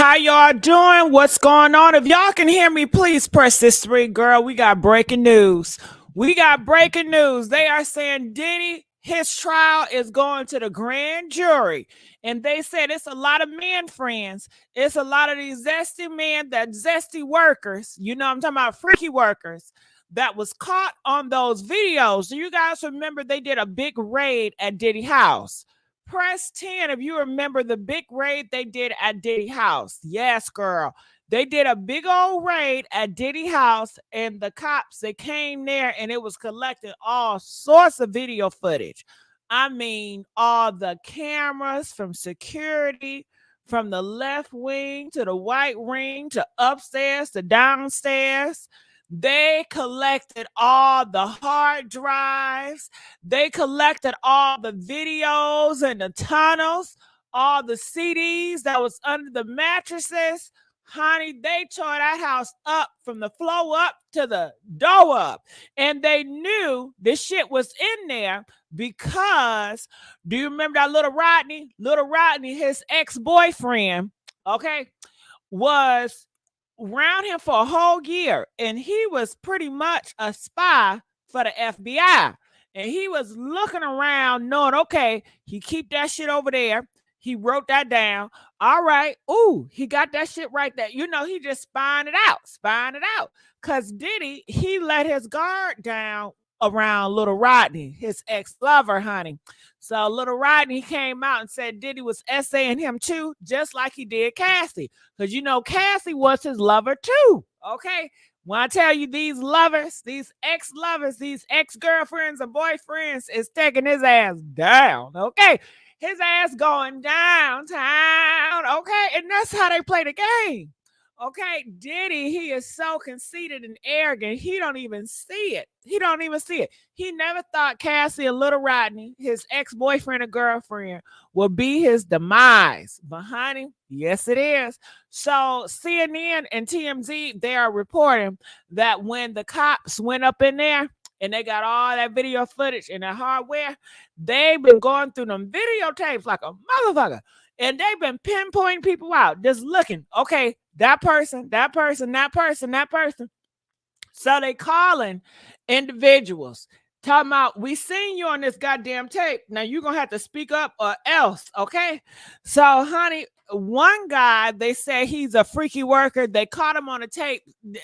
How y'all doing? What's going on? If y'all can hear me, please press this 3, girl. We got breaking news. We got breaking news. They are saying Diddy, his trial is going to the grand jury. And they said it's a lot of men friends. It's a lot of these zesty men, that zesty workers. You know I'm talking about, freaky workers that was caught on those videos. Do you guys remember they did a big raid at Diddy house? Press 10 if you remember the big raid they did at Diddy house. Yes, girl. They did a big old raid at Diddy house, and the cops, they came there and it was collecting all sorts of video footage. I mean, all the cameras from security, from the left wing to the white wing to upstairs to downstairs. They collected all the hard drives. They collected all the videos and the tunnels, all the CDs that was under the mattresses. Honey, they tore that house up from the floor up to the door up. And they knew this shit was in there because, do you remember that little Rodney? Little Rodney, his ex-boyfriend, okay, was around him for a whole year, and he was pretty much a spy for the FBI. And he was looking around knowing, okay, he keep that shit over there. He wrote that down. All right. Ooh, he got that shit right there. You know, he just spying it out. Because Diddy, he let his guard down around little Rodney, his ex-lover, honey. So little Rodney came out and said Diddy was essaying him too, just like he did Cassie. Because you know Cassie was his lover too. Okay. When I tell you these lovers, these ex-lovers, these ex-girlfriends and boyfriends is taking his ass down. Okay. His ass going downtown. Okay. And that's how they play the game. Okay, Diddy, he is so conceited and arrogant. He don't even see it. He never thought Cassie and little Rodney, his ex-boyfriend or girlfriend, would be his demise. But honey, yes it is. So CNN and TMZ, they are reporting that when the cops went up in there and they got all that video footage and that hardware, they've been going through them videotapes like a motherfucker. And they've been pinpointing people out, just looking, okay, that person. So they calling individuals, talking about, we seen you on this goddamn tape. Now you're going to have to speak up or else, okay? So, honey, one guy, they say he's a freaky worker. They caught him on a tape.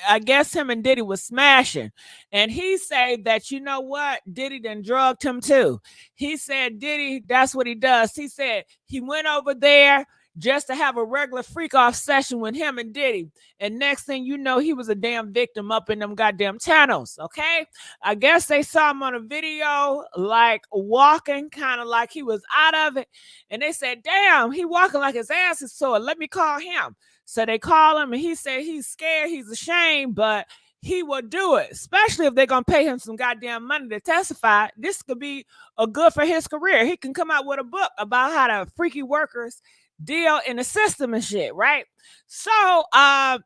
I guess him and Diddy was smashing. And he said that, you know what? Diddy done drugged him too. He said, Diddy, that's what he does. He said he went over there just to have a regular freak off session with him and Diddy. And next thing you know, he was a damn victim up in them goddamn channels. Okay. I guess they saw him on a video, like walking kind of like he was out of it. And they said, damn, he walking like his ass is sore. Let me call him. So they call him and he said he's scared, he's ashamed, but he will do it, especially if they're going to pay him some goddamn money to testify. This could be a good for his career. He can come out with a book about how the freaky workers deal in the system and shit, right? So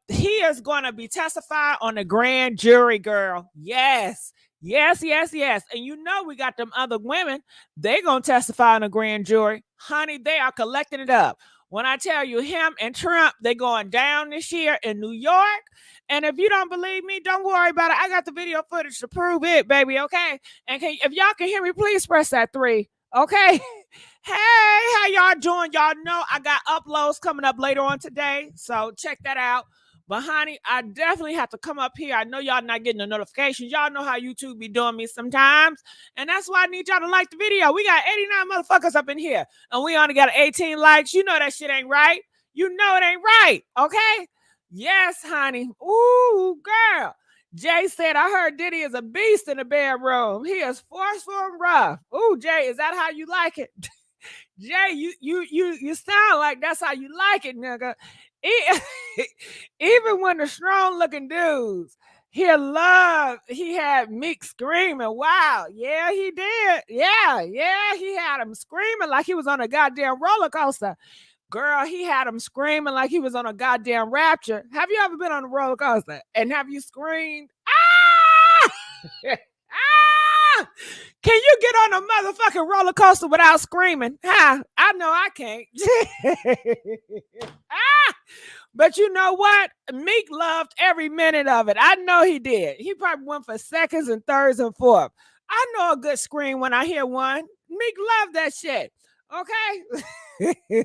he is going to be testifying on the grand jury, girl. Yes. And you know we got them other women. They going to testify on the grand jury. Honey, they are collecting it up. When I tell you, him and Trump, they going down this year in New York. And if you don't believe me, don't worry about it. I got the video footage to prove it, baby, okay? And if y'all can hear me, please press that 3, okay? Hey, how y'all doing? Y'all know I got uploads coming up later on today, so check that out. But honey, I definitely have to come up here. I know y'all not getting the notifications. Y'all know how YouTube be doing me sometimes. And that's why I need y'all to like the video. We got 89 motherfuckers up in here. And we only got 18 likes. You know that shit ain't right. You know it ain't right. Okay? Yes, honey. Ooh, girl. Jay said, I heard Diddy is a beast in the bedroom. He is forceful and rough. Ooh, Jay, is that how you like it? Jay, you sound like that's how you like it, nigga. Even when the strong looking dudes, he had Meek screaming. Wow, yeah, he did. Yeah, he had him screaming like he was on a goddamn roller coaster. Girl, he had him screaming like he was on a goddamn rapture. Have you ever been on a roller coaster and have you screamed? Ah! Ah! Can you get on a motherfucking roller coaster without screaming? Huh? I know I can't. Ah! But you know what? Meek loved every minute of it. I know he did. He probably went for seconds and thirds and fourth. I know a good scream when I hear one. Meek loved that shit. Okay?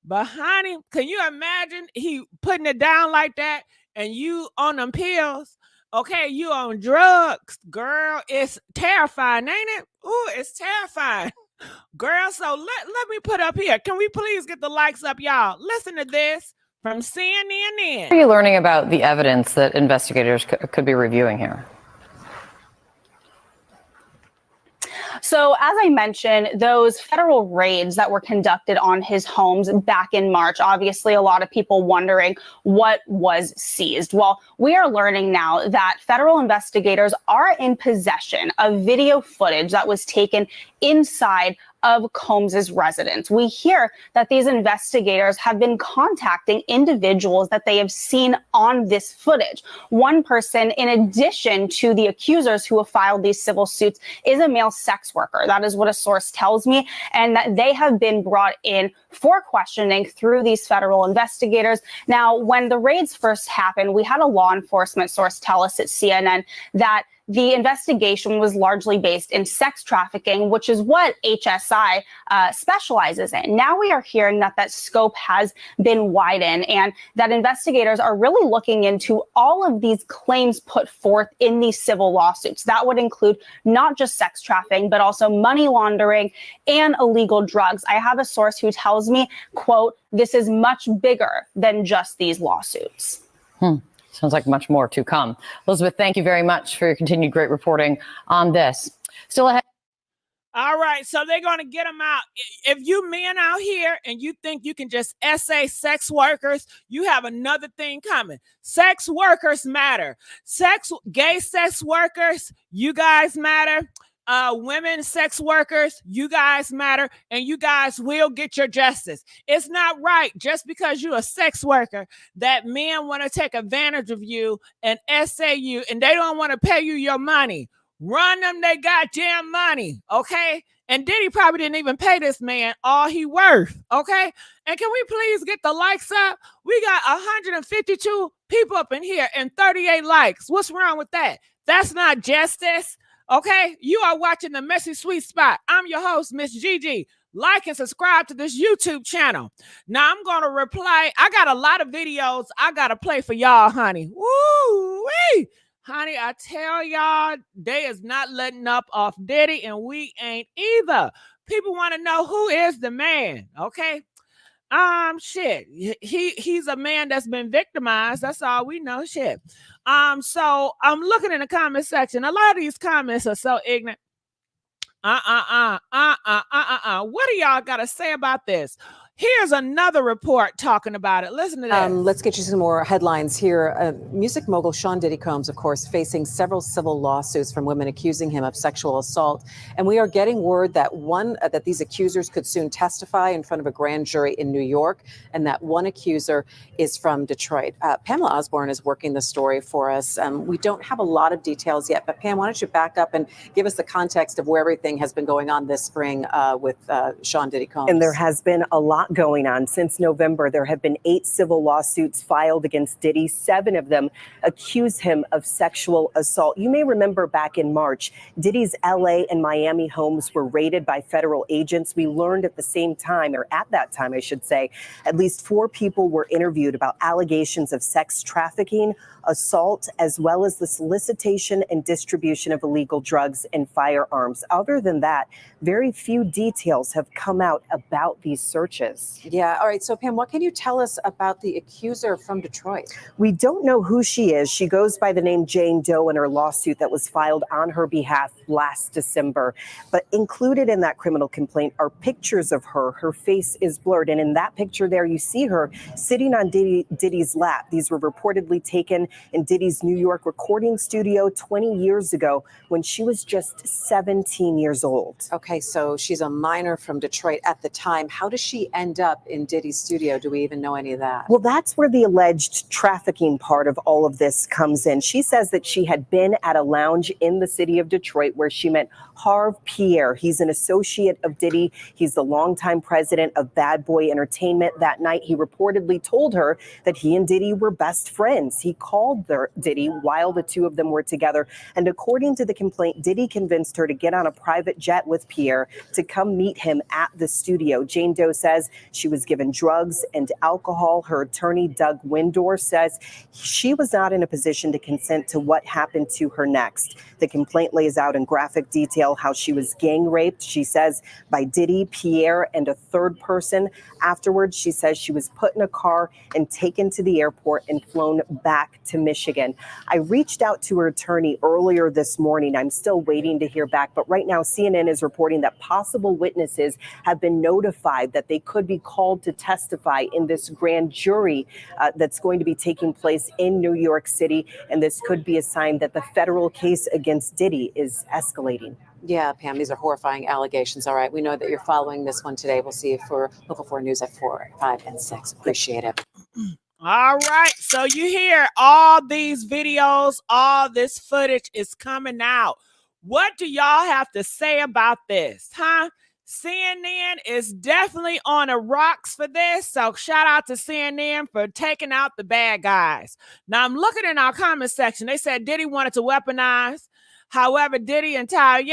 But honey, can you imagine he putting it down like that and you on them pills? Okay, you on drugs, girl. It's terrifying, ain't it? Ooh, it's terrifying. Girl, so let me put up here. Can we please get the likes up, y'all? Listen to this from CNN. What are you learning about the evidence that investigators could be reviewing here? So as I mentioned, those federal raids that were conducted on his homes back in March, obviously a lot of people wondering what was seized. Well, we are learning now that federal investigators are in possession of video footage that was taken inside of Combs's residence. We hear that these investigators have been contacting individuals that they have seen on this footage. One person, in addition to the accusers who have filed these civil suits, is a male sex worker. That is what a source tells me, and that they have been brought in for questioning through these federal investigators. Now, when the raids first happened, we had a law enforcement source tell us at CNN that the investigation was largely based in sex trafficking, which is what HSI specializes in. Now we are hearing that that scope has been widened and that investigators are really looking into all of these claims put forth in these civil lawsuits. That would include not just sex trafficking, but also money laundering and illegal drugs. I have a source who tells me, quote, "This is much bigger than just these lawsuits." Sounds like much more to come. Elizabeth, thank you very much for your continued great reporting on this. Still ahead. All right, so they're going to get them out. If you men out here and you think you can just essay sex workers, you have another thing coming. Sex workers matter. Gay sex workers, you guys matter. Women sex workers, you guys matter, and you guys will get your justice. It's not right just because you're a sex worker that men want to take advantage of you and essay you, and they don't want to pay you your money. Run them they goddamn money, okay? And Diddy probably didn't even pay this man all he worth, okay? And can we please get the likes up? We got 152 people up in here and 38 likes. What's wrong with that? That's not justice. Okay, you are watching The Messy Sweet Spot. I'm your host, Miss Gigi. Like and subscribe to this YouTube channel. Now, I'm going to reply. I got a lot of videos I got to play for y'all, honey. Woo-wee! Honey, I tell y'all, they is not letting up off Diddy, and we ain't either. People want to know who is the man, okay? Shit. He's a man that's been victimized. That's all we know. Shit. So I'm looking in the comment section. A lot of these comments are so ignorant. What do y'all got to say about this? Here's another report talking about it. Listen to this. Let's get you some more headlines here. Music mogul Sean Diddy Combs, of course, facing several civil lawsuits from women accusing him of sexual assault. And we are getting word that that these accusers could soon testify in front of a grand jury in New York, and that one accuser is from Detroit. Pamela Osborne is working the story for us. We don't have a lot of details yet, but Pam, why don't you back up and give us the context of where everything has been going on this spring with Sean Diddy Combs. And there has been a lot going on. Since November, there have been 8 civil lawsuits filed against Diddy. 7 of them accuse him of sexual assault. You may remember back in March, Diddy's LA and Miami homes were raided by federal agents. We learned at the same time, or at that time, I should say, at least 4 people were interviewed about allegations of sex trafficking, assault, as well as the solicitation and distribution of illegal drugs and firearms. Other than that, very few details have come out about these searches. Yeah. All right. So, Pam, what can you tell us about the accuser from Detroit? We don't know who she is. She goes by the name Jane Doe in her lawsuit that was filed on her behalf last December. But included in that criminal complaint are pictures of her. Her face is blurred. And in that picture there, you see her sitting on Diddy's lap. These were reportedly taken in Diddy's New York recording studio 20 years ago when she was just 17 years old. Okay, so she's a minor from Detroit at the time. How does she end end up in Diddy's studio? Do we even know any of that? Well, that's where the alleged trafficking part of all of this comes in. She says that she had been at a lounge in the city of Detroit where she met Harv Pierre. He's an associate of Diddy. He's the longtime president of Bad Boy Entertainment. That night, he reportedly told her that he and Diddy were best friends. He called Diddy while the two of them were together. And according to the complaint, Diddy convinced her to get on a private jet with Pierre to come meet him at the studio. Jane Doe says she was given drugs and alcohol. Her attorney, Doug Windor, says she was not in a position to consent to what happened to her next. The complaint lays out in graphic detail how she was gang raped, she says, by Diddy, Pierre, and a third person. Afterwards, she says she was put in a car and taken to the airport and flown back to Michigan. I reached out to her attorney earlier this morning. I'm still waiting to hear back, but right now CNN is reporting that possible witnesses have been notified that they could be called to testify in this grand jury that's going to be taking place in New York City. And this could be a sign that the federal case against Diddy is escalating. Yeah, Pam, these are horrifying allegations. All right, we know that you're following this one today. We'll see you for Local 4 News at 4, 5, and 6. Appreciate it. All right, so you hear all these videos, all this footage is coming out. What do y'all have to say about this, huh? CNN is definitely on the rocks for this, so shout out to CNN for taking out the bad guys. Now, I'm looking in our comment section. They said Diddy wanted to weaponize. However, Diddy and Ty,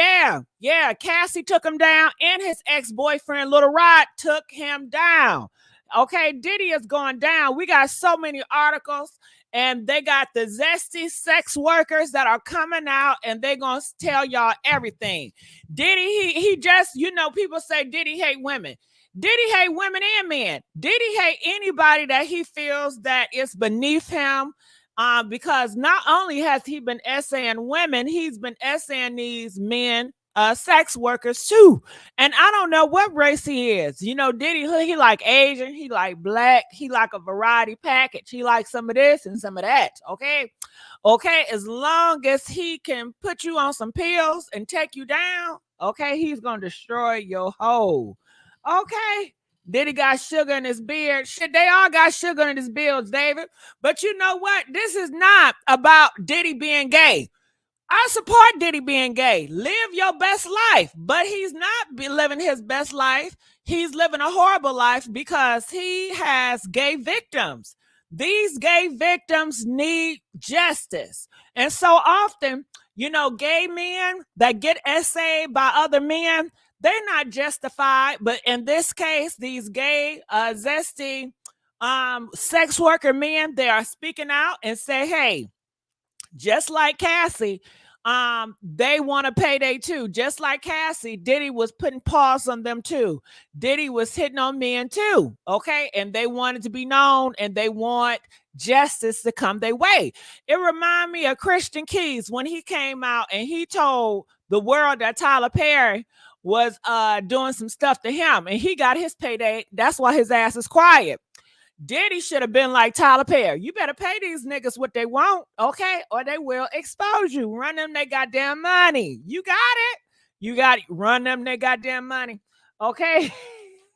Cassie took him down, and his ex-boyfriend, Little Rod, took him down. Okay, Diddy is going down. We got so many articles, and they got the Zesty sex workers that are coming out, and they're going to tell y'all everything. Diddy, he just, people say Diddy hate women. Diddy hate women and men. Diddy hate anybody that he feels that is beneath him. Because not only has he been essaying women, he's been essaying these men, sex workers too. And I don't know what race he is. Diddy, he like Asian, he like black, he like a variety package. He like some of this and some of that. Okay. As long as he can put you on some pills and take you down, okay, he's going to destroy your whole. Okay. Diddy got sugar in his beard. Shit, they all got sugar in his beards, David. But you know what? This is not about Diddy being gay. I support Diddy being gay. Live your best life. But he's not living his best life. He's living a horrible life because he has gay victims. These gay victims need justice. And so often, gay men that get essayed by other men, they're not justified, but in this case, these gay, zesty, sex worker men, they are speaking out and say, hey, just like Cassie, they want a payday too. Just like Cassie, Diddy was putting paws on them too. Diddy was hitting on men too, okay? And they wanted to be known, and they want justice to come their way. It reminded me of Christian Keys when he came out and he told the world that Tyler Perry was doing some stuff to him, and he got his payday. That's why his ass is quiet. Diddy should have been like Tyler Perry. You better pay these niggas what they want, okay? Or they will expose you. Run them they goddamn money. You got it. You got it. Run them they goddamn money, okay?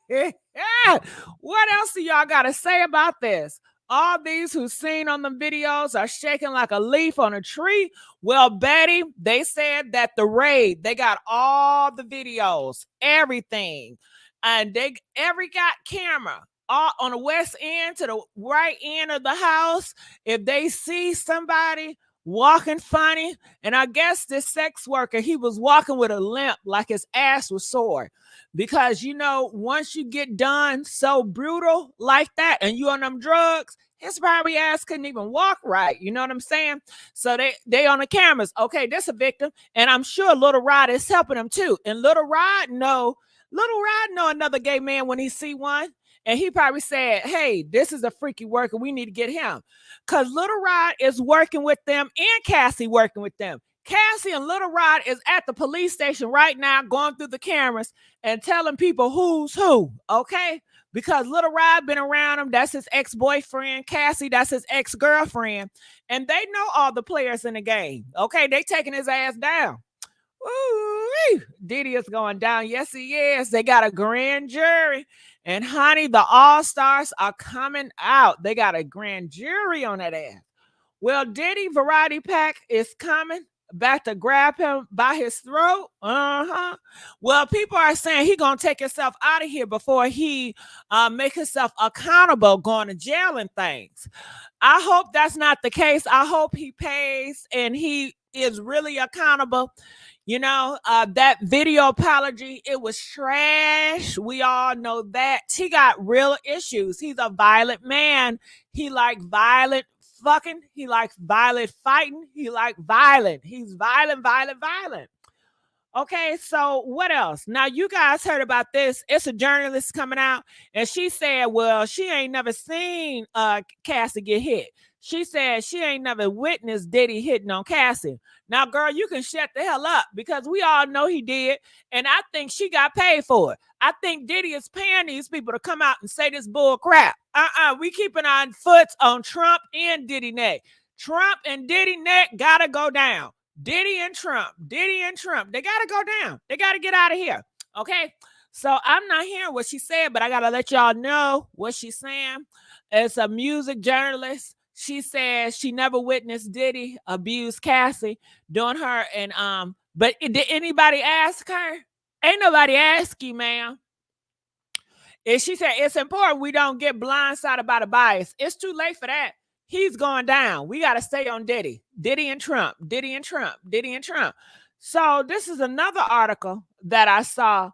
What else do y'all got to say about this? All these who've seen on the videos are shaking like a leaf on a tree. Well, Betty, they said that the raid, they got all the videos, everything. And they got camera all on the west end to the right end of the house. If they see somebody walking funny, and I guess this sex worker, he was walking with a limp like his ass was sore. Because, once you get done so brutal like that and you on them drugs, his probably ass couldn't even walk right. You know what I'm saying? So they on the cameras. Okay, this a victim. And I'm sure Little Rod is helping him too. And Little Rod know another gay man when he see one. And he probably said, hey, this is a freaky worker. We need to get him. Because Little Rod is working with them and Cassie working with them. Cassie and Little Rod is at the police station right now going through the cameras and telling people who's who, okay? Because Little Rod been around him. That's his ex-boyfriend. Cassie, that's his ex-girlfriend. And they know all the players in the game, okay? They taking his ass down. Ooh, Diddy is going down. Yes, he is. They got a grand jury. And honey, the all-stars are coming out. They got a grand jury on that ass. Well, Diddy Variety Pack is coming back to grab him by his throat. Well, people are saying he gonna take himself out of here before he make himself accountable, going to jail and things. I hope that's not the case. I hope he pays and he is really accountable. You know, that video apology, it was trash. We all know that. He got real issues. He's a violent man. He like violent fucking. He likes violent fighting. He like violent. He's violent. Okay, so what else? Now, you guys heard about this. It's a journalist coming out, and she said, well, she ain't never seen Cassie get hit. She said she ain't never witnessed Diddy hitting on Cassie. Now, girl, you can shut the hell up because we all know he did, and I think she got paid for it. I think Diddy is paying these people to come out and say this bull crap. We keeping our foot on Trump and Diddy neck. Trump and Diddy neck gotta go down. Diddy and Trump, they gotta go down. They gotta get out of here. Okay. So I'm not hearing what she said, but I gotta let y'all know what she's saying. It's a music journalist. She says she never witnessed Diddy abuse Cassie doing her. And but did anybody ask her? Ain't nobody ask you, ma'am. And she said it's important we don't get blindsided by the bias. It's too late for that. He's going down. We got to stay on Diddy. Diddy and Trump. So this is another article that I saw.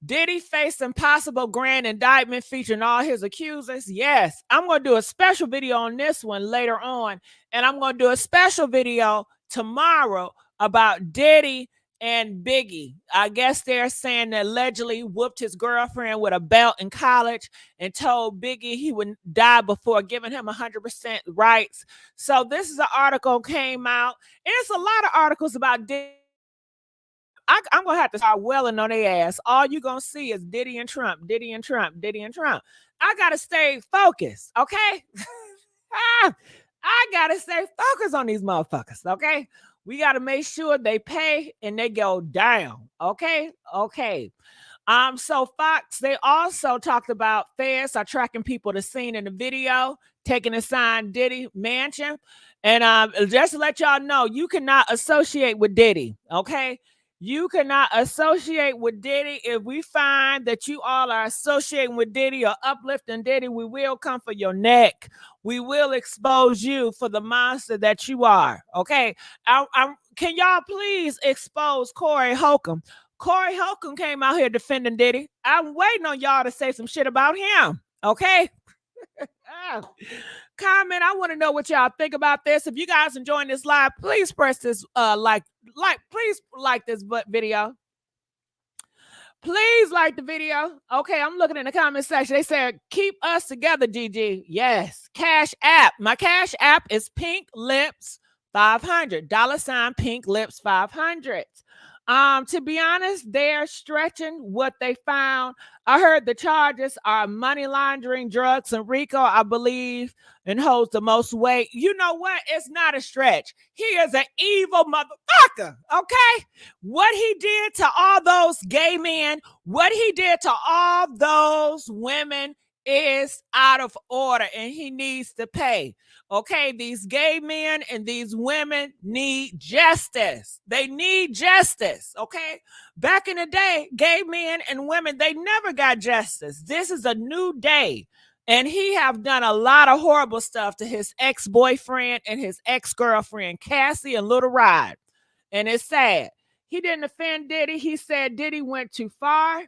Diddy facing possible grand indictment featuring all his accusers. Yes, I'm going to do a special video on this one later on. And I'm going to do a special video tomorrow about Diddy and Biggie. I guess they're saying that allegedly whooped his girlfriend with a belt in college and told Biggie he would die before giving him 100% rights. So this is an article came out. And it's a lot of articles about Diddy. I'm going to have to start welling on their ass. All you're going to see is Diddy and Trump. I got to stay focused, okay? I got to stay focused on these motherfuckers, okay? We got to make sure they pay and they go down, okay? So Fox, they also talked about feds are tracking people to seen in the video, taking a signed Diddy mansion. And just to let y'all know, you cannot associate with Diddy, okay? You cannot associate with Diddy. If we find that you all are associating with Diddy or uplifting Diddy, we will come for your neck. We will expose you for the monster that you are. Okay. Can y'all please expose Corey Holcomb? Corey Holcomb came out here defending Diddy. I'm waiting on y'all to say some shit about him. Okay. Comment. I want to know what y'all think about this. If you guys enjoying this live, please press this please like this video. Please like the video. Okay, I'm looking in the comment section. They said, keep us together, GG. Yes. Cash app. My cash app is PINKLIPS500. $ PINKLIPS500. To be honest, they're stretching what they found. I heard the charges are money laundering, drugs, and RICO, I believe, and holds the most weight. You know what? It's not a stretch. He is an evil motherfucker, okay? What he did to all those gay men, what he did to all those women is out of order, and he needs to pay. Okay, these gay men and these women need justice. They need justice, okay? Back in the day, gay men and women, they never got justice. This is a new day. And he have done a lot of horrible stuff to his ex-boyfriend and his ex-girlfriend, Cassie and Little Rod. And it's sad. He didn't offend Diddy. He said Diddy went too far.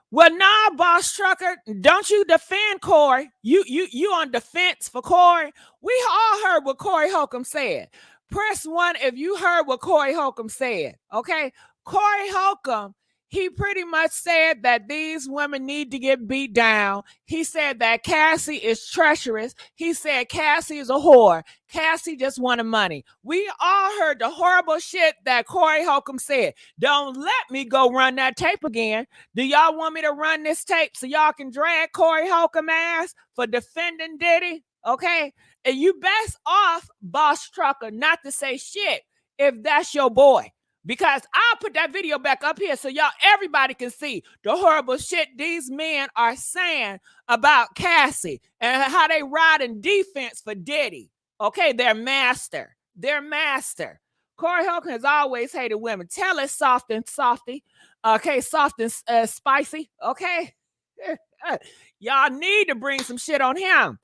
Well, nah, boss trucker, don't you defend Corey. You on defense for Corey. We all heard what Corey Holcomb said. Press 1 if you heard what Corey Holcomb said. Okay, Corey Holcomb, he pretty much said that these women need to get beat down. He said that Cassie is treacherous. He said Cassie is a whore. Cassie just wanted money. We all heard the horrible shit that Corey Holcomb said. Don't let me go run that tape again. Do y'all want me to run this tape so y'all can drag Corey Holcomb ass for defending Diddy? Okay? And you best off, boss trucker, not to say shit if that's your boy. because I'll put that video back up here so everybody can see the horrible shit these men are saying about Cassie and how they ride in defense for Diddy. Okay, their master. Corey Holcomb has always hated women. Tell it soft and softy. Okay, soft and spicy. Okay. Y'all need to bring some shit on him.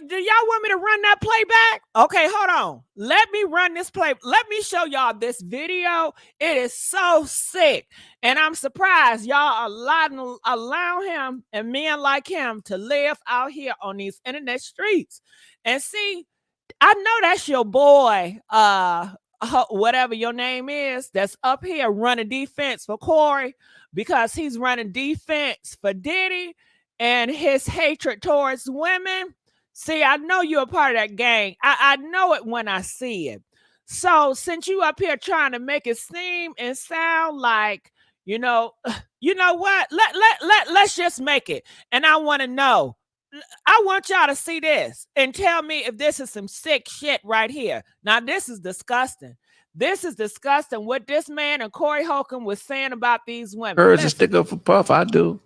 Do y'all want me to run that playback? Okay, hold on. Let me run this play. Let me show y'all this video. It is so sick. And I'm surprised y'all allow him and men like him to live out here on these internet streets. And see, I know that's your boy, whatever your name is, that's up here running defense for Corey, because he's running defense for Diddy and his hatred towards women. See, I know you're a part of that gang. I know it when I see it. So since you up here trying to make it seem and sound like, you know what? Let's just make it. And I want to know. I want y'all to see this and tell me if this is some sick shit right here. Now, this is disgusting. This is disgusting what this man and Corey Holcomb was saying about these women. Courage to stick up for Puff, I do.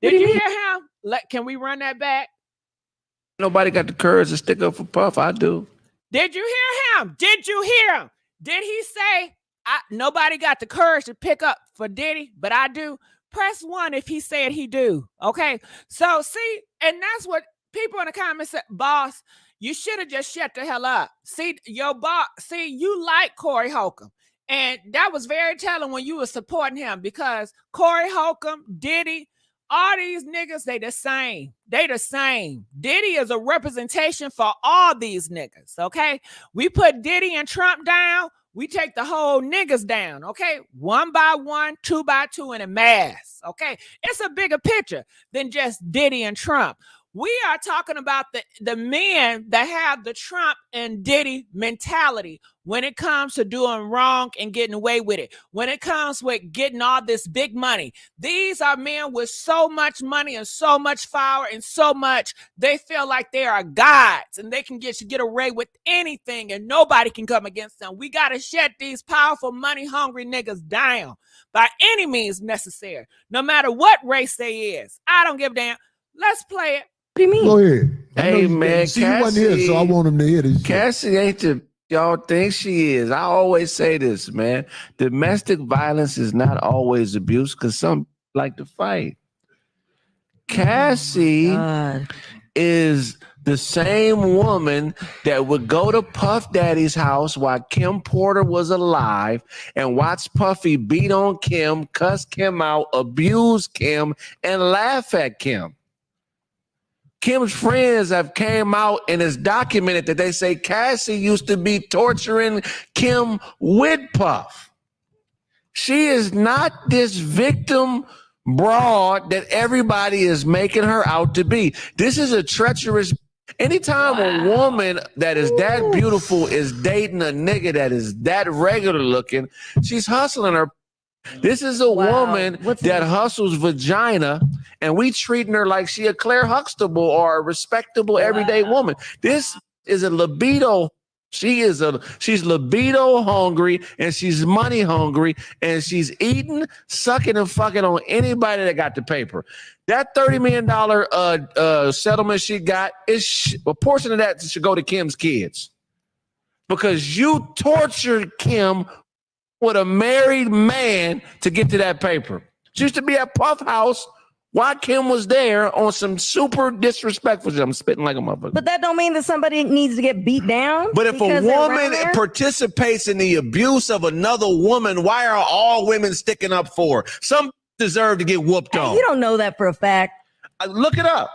Did you hear him? Can we run that back? Nobody got the courage to stick up for Puff, I do. Did you hear him? Did you hear him? Did he say, nobody got the courage to pick up for Diddy, but I do? Press 1 if he said he do. Okay. So see, and that's what people in the comments said, boss, you should have just shut the hell up. See, your boss, you like Corey Holcomb. And that was very telling when you were supporting him, because Corey Holcomb, Diddy, all these niggas, they the same. They the same. Diddy is a representation for all these niggas. Okay. We put Diddy and Trump down. We take the whole niggas down, okay? 1 by 1, 2 by 2 in a mass, okay? It's a bigger picture than just Diddy and Trump. We are talking about the men that have the Trump and Diddy mentality when it comes to doing wrong and getting away with it. When it comes with getting all this big money. These are men with so much money and so much power and so much, they feel like they are gods and they can get away with anything and nobody can come against them. We got to shut these powerful, money-hungry niggas down by any means necessary, no matter what race they is. I don't give a damn. Let's play it. What do you mean? Go ahead. Hey, man, see, you wasn't here, so I want him to hear this. Cassie ain't the y'all think she is. I always say this, man. Domestic violence is not always abuse, because some like to fight. Cassie is the same woman that would go to Puff Daddy's house while Kim Porter was alive and watch Puffy beat on Kim, cuss Kim out, abuse Kim, and laugh at Kim. Kim's friends have came out and it's documented that they say Cassie used to be torturing Kim with Puff. She is not this victim broad that everybody is making her out to be. This is a treacherous. Anytime a woman that is that beautiful is dating a nigga that is that regular looking, she's hustling her. This is a woman that hustles vagina, and we treating her like she a Claire Huxtable or a respectable everyday woman. This is a libido. She's libido hungry, and she's money hungry, and she's eating, sucking, and fucking on anybody that got the paper. That $30 million settlement she got, a portion of that should go to Kim's kids, because you tortured Kim with a married man to get to that paper. She used to be at Puff House while Kim was there on some super disrespectful shit. I'm spitting like a motherfucker. But that don't mean that somebody needs to get beat down. But if a woman participates in the abuse of another woman, why are all women sticking up for her? Some deserve to get whooped on. You don't know that for a fact. Look it up.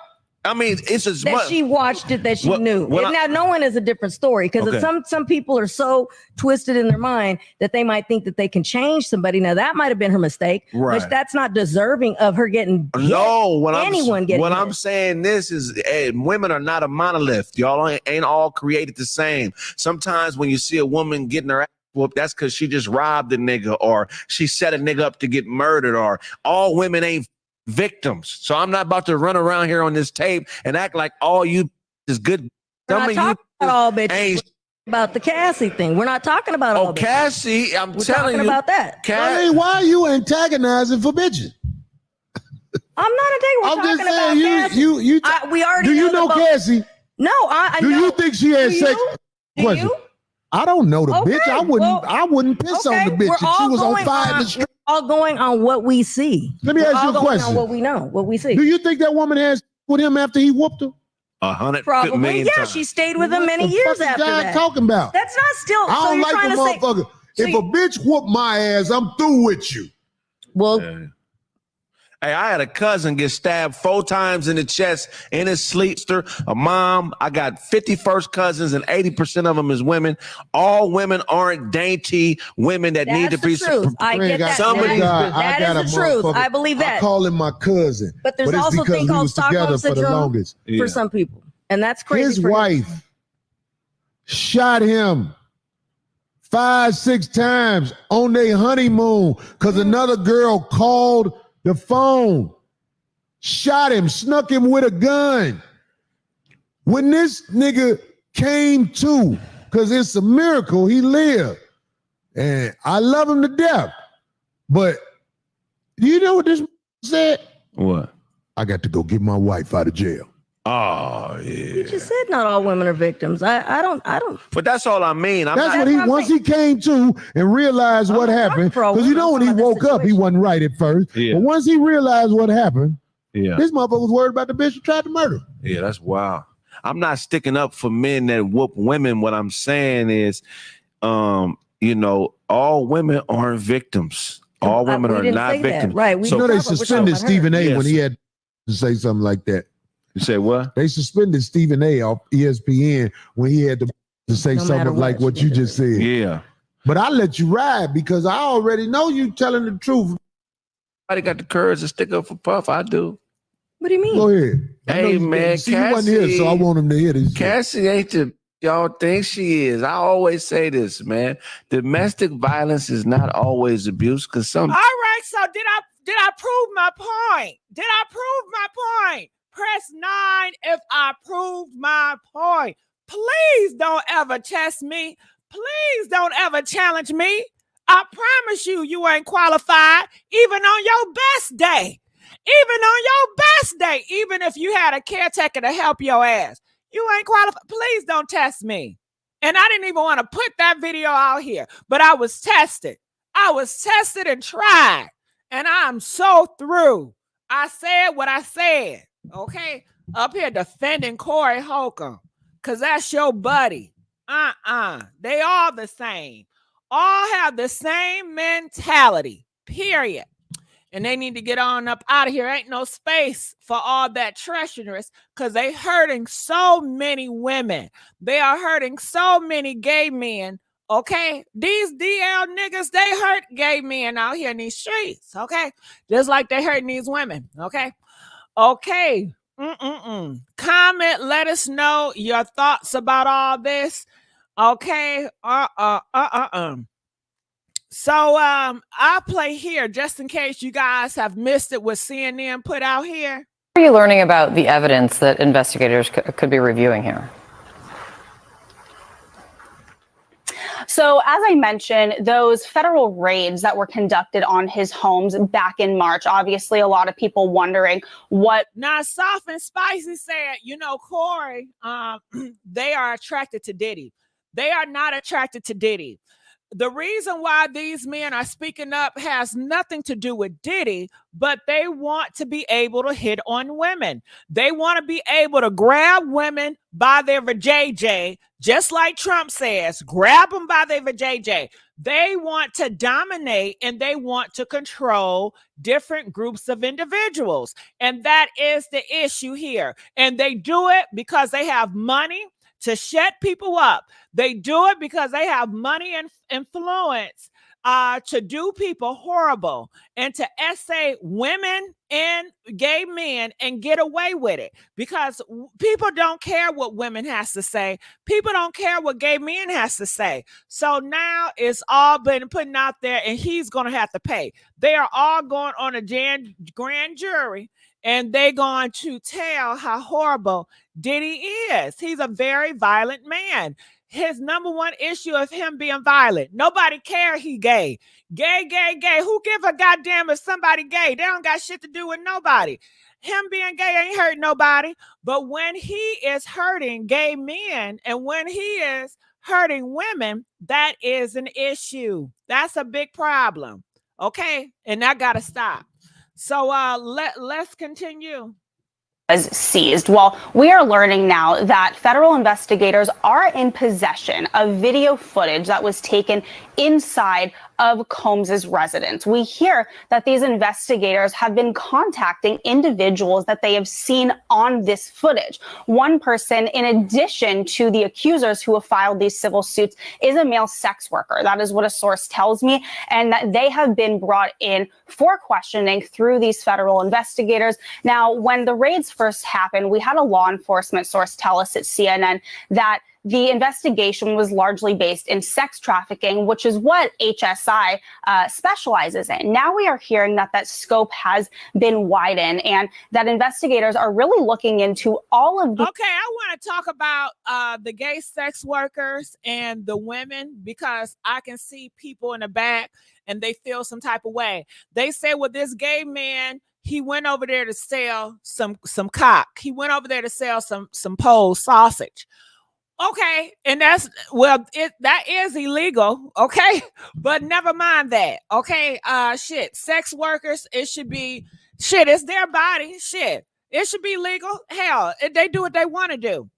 I mean, it's as that much she watched it, that she knew. Now, knowing is a different story, because some people are so twisted in their mind that they might think that they can change somebody. Now, that might have been her mistake, but that's not deserving of her getting hit. No, what I'm saying this is, women are not a monolith. Y'all ain't all created the same. Sometimes when you see a woman getting her ass whooped, that's because she just robbed a nigga, or she set a nigga up to get murdered, or all women ain't victims. So I'm not about to run around here on this tape and act like all you is good. Some of you ain't about the Cassie thing. We're not talking about all this. Cassie, We're telling talking you about that. I mean, why are you antagonizing for bitches? I'm not a thing. We're I'm talking just saying, about Cassie. We already do you know the Cassie? No, I Do know. you think she had Do sex? you? Question. I don't know the Okay, bitch. I wouldn't piss on the bitch if she was on fire in the street. We're all going on what we see. Let me ask you a question. On what we know, what we see. Do you think that woman has with him after he whooped her? 100 Probably, million yeah. times. She stayed with him many years after that. Talking about? That's not still. I don't like the motherfucker. If a bitch whoop my ass, I'm through with you. Well, hey, I had a cousin get stabbed 4 times in the chest in his sleepster. A mom. I got 50 first cousins, and 80% of them is women. All women aren't dainty women that need to be. Truth. I get that. That is the truth. I believe that. I call him my cousin. But there's it's also a because thing we called was together Stockholm for the syndrome longest. for some people, and that's crazy. His wife shot him 5-6 times on their honeymoon because another girl called the phone, shot him, snuck him with a gun. When this nigga came to, because it's a miracle, he lived. And I love him to death. But do you know what this said? What? I got to go get my wife out of jail. Oh, yeah. You just said not all women are victims. I don't. But that's all I mean. That's what once he came to and realized what happened. Because you know when he woke up, he wasn't right at first. Yeah. But once he realized what happened, yeah, this motherfucker was worried about the bitch who tried to murder him. Yeah, that's wild. I'm not sticking up for men that whoop women. What I'm saying is, you know, all women aren't victims. All women are not victims. Right. So they suspended Stephen A. when he had to say something like that. You say what? They suspended Stephen A. off ESPN when he had to say something like what you just said. Yeah. But I let you ride because I already know you telling the truth. I got the courage to stick up for Puff. I do. What do you mean? Go ahead. Hey, man, Cassie, you wasn't here, so I want him to hear this. Cassie ain't the y'all think she is. I always say this, man. Domestic violence is not always abuse because some. All right, so did I prove my point? Did I prove my point? Press 9 if I proved my point. Please don't ever test me. Please don't ever challenge me. I promise you, you ain't qualified even on your best day. Even on your best day, even if you had a caretaker to help your ass, you ain't qualified. Please don't test me. And I didn't even want to put that video out here, but I was tested. I was tested and tried, and I'm so through. I said what I said. Okay, up here defending Corey Holcomb, because that's your buddy. They all the same. All have the same mentality, period. And they need to get on up out of here. Ain't no space for all that treacherous because they hurting so many women. They are hurting so many gay men. Okay, these DL niggas, they hurt gay men out here in these streets. Okay, just like they hurting these women. Okay. Comment, let us know your thoughts about all this. Okay. So I'll play here just in case you guys have missed it what CNN put out here. What are you learning about the evidence that investigators could be reviewing here? So as I mentioned, those federal raids that were conducted on his homes back in March, obviously a lot of people wondering what. Now, Soft and Spicy said, you know, Corey, they are attracted to Diddy. They are not attracted to Diddy. The reason why these men are speaking up has nothing to do with Diddy, but they want to be able to hit on women. They want to be able to grab women by their vajayjay, just like Trump says, grab them by their vajayjay. They want to dominate and they want to control different groups of individuals. And that is the issue here. And they do it because they have money to shut people up. They do it because they have money and influence to do people horrible and to essay women and gay men and get away with it because people don't care what women has to say. People don't care what gay men has to say. So now it's all been putting out there and he's going to have to pay. They are all going on a grand jury and they're going to tell how horrible Diddy is. He's a very violent man. his number one issue of him being violent. Nobody care he gay. Gay. Who give a goddamn if somebody gay? They don't got shit to do with nobody. Him being gay ain't hurt nobody. But when he is hurting gay men and when he is hurting women, that is an issue. That's a big problem. Okay? And that got to stop. So let's continue. Was seized. Well, we are learning now that federal investigators are in possession of video footage that was taken inside of Combs's residence. We hear that these investigators have been contacting individuals that they have seen on this footage. One person, in addition to the accusers who have filed these civil suits, is a male sex worker. That is what a source tells me, and that they have been brought in for questioning through these federal investigators. Now, when the raids first happened, we had a law enforcement source tell us at CNN that the investigation was largely based in sex trafficking, which is what HSI specializes in. Now we are hearing that that scope has been widened and that investigators are really looking into all of the— Okay, I want to talk about the gay sex workers and the women because I can see people in the back and they feel some type of way. They say, well, this gay man, he went over there to sell some cock. He went over there to sell some pole sausage. Okay, and that's, well, that is illegal, okay? But never mind that, okay? Shit, sex workers, it should be, shit, it's their body, shit. It should be legal. Hell, they do what they want to do.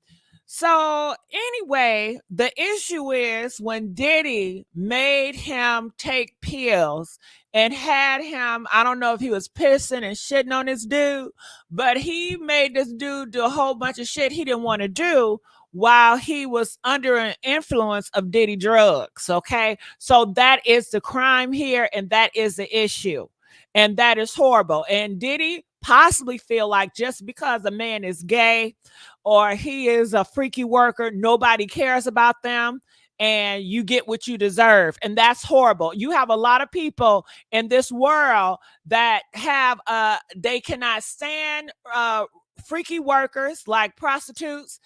So anyway, the issue is when Diddy made him take pills and had him, I don't know if he was pissing and shitting on this dude, but he made this dude do a whole bunch of shit he didn't want to do while he was under an influence of Diddy drugs, okay? So that is the crime here, and that is the issue, and that is horrible. And Diddy possibly feel like just because a man is gay or he is a freaky worker, nobody cares about them, and you get what you deserve, and that's horrible. You have a lot of people in this world that have, they cannot stand freaky workers like prostitutes.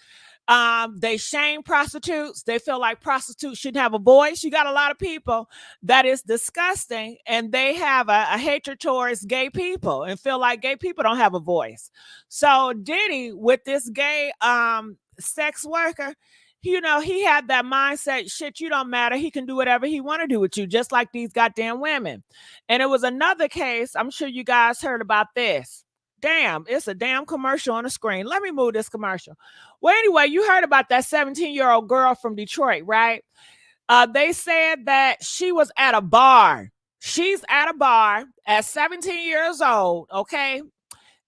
They shame prostitutes. They feel like prostitutes shouldn't have a voice. You got a lot of people that is disgusting, and they have a hatred towards gay people and feel like gay people don't have a voice. So Diddy, with this gay sex worker, you know, he had that mindset, shit, you don't matter. He can do whatever he want to do with you, just like these goddamn women. And it was another case, I'm sure you guys heard about this. Damn, it's a damn commercial on the screen. Let me move this commercial. Well, anyway, you heard about that 17-year-old girl from Detroit, right? They said that she was at a bar. She's at a bar at 17 years old, okay?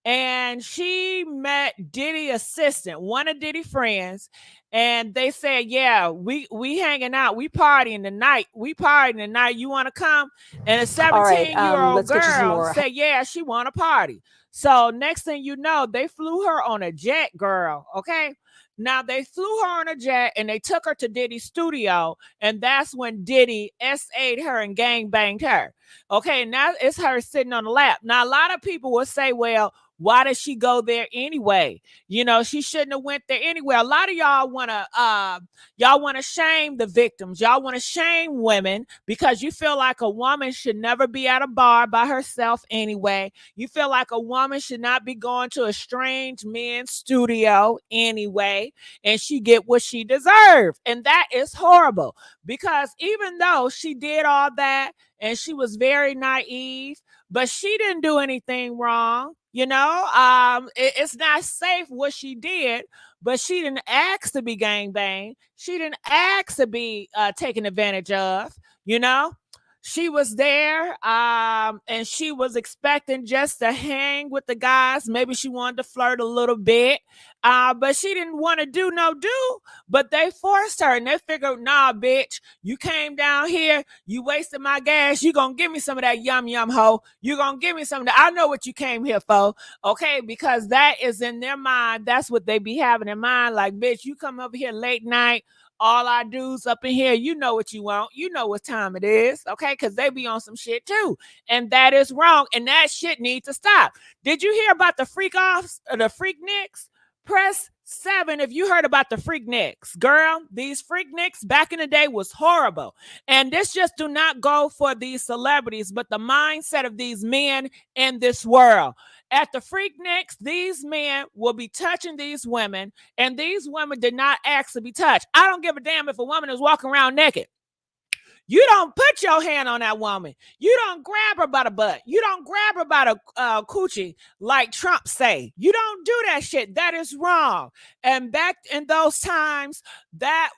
And she met Diddy assistant, one of Diddy friends, and they said, yeah, we hanging out, we partying tonight. You want to come? And a 17-year-old girl said, yeah, she want to party. So next thing you know, they flew her on a jet, girl, okay? Now they flew her on a jet and they took her to Diddy's studio, and that's when Diddy SA'd her and gangbanged her. Okay, now it's her sitting on the lap. Now a lot of people will say, well, why did she go there anyway? You know, she shouldn't have went there anyway. A lot of y'all want to shame the victims. Y'all want to shame women because you feel like a woman should never be at a bar by herself anyway. You feel like a woman should not be going to a strange man's studio anyway, and she get what she deserved. And that is horrible because even though she did all that and she was very naive, but she didn't do anything wrong. You know, it's not safe what she did, but she didn't ask to be gangbanged. She didn't ask to be taken advantage of, you know. She was there and she was expecting just to hang with the guys. Maybe she wanted to flirt a little bit, but she didn't want to do no do. But they forced her and they figured, nah, bitch, you came down here, you wasted my gas. You going to give me some of that yum yum ho. You going to give me some of that. I know what you came here for. Okay, because that is in their mind. That's what they be having in mind. Like, bitch, you come over here late night. All our dudes up in here, you know what you want. You know what time it is, okay? Because they be on some shit too. And that is wrong. And that shit needs to stop. Did you hear about the freak offs or the freak nicks? Press 7, if you heard about the Freakniks, girl, these Freakniks back in the day was horrible. And this just do not go for these celebrities, but the mindset of these men in this world. At the Freakniks, these men will be touching these women, and these women did not ask to be touched. I don't give a damn if a woman is walking around naked. You don't put your hand on that woman. You don't grab her by the butt. You don't grab her by the coochie like Trump say. You don't do that shit. That is wrong. And back in those times, that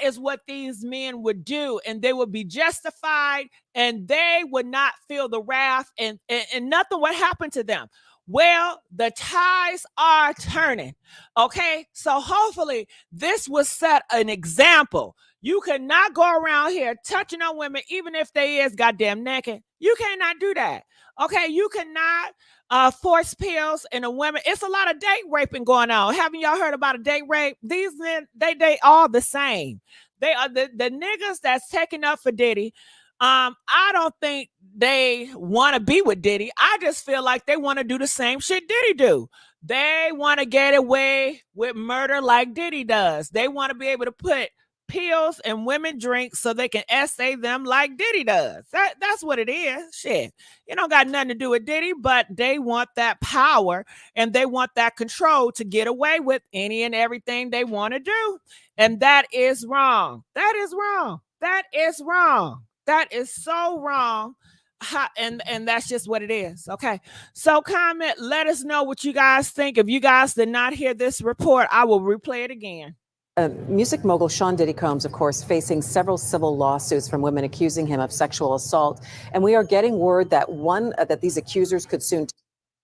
is what these men would do, and they would be justified, and they would not feel the wrath, and nothing would happen to them. Well, the tides are turning. Okay, so hopefully this will set an example. You cannot go around here touching on women, even if they is goddamn naked. You cannot do that. Okay, you cannot force pills in a woman. It's a lot of date raping going on. Haven't y'all heard about a date rape? These men, they all the same. They are the niggas that's taking up for Diddy. I don't think they want to be with Diddy. I just feel like they want to do the same shit Diddy do. They want to get away with murder like Diddy does. They want to be able to put pills and women drinks so they can essay them like Diddy does. That's what it is. Shit. It don't got nothing to do with Diddy, but they want that power and they want that control to get away with any and everything they want to do. And that is wrong. That is wrong. That is wrong. That is so wrong. And that's just what it is. Okay. So comment, let us know what you guys think. If you guys did not hear this report, I will replay it again. Music mogul Sean Diddy Combs, of course, facing several civil lawsuits from women accusing him of sexual assault. And we are getting word that that these accusers could soon.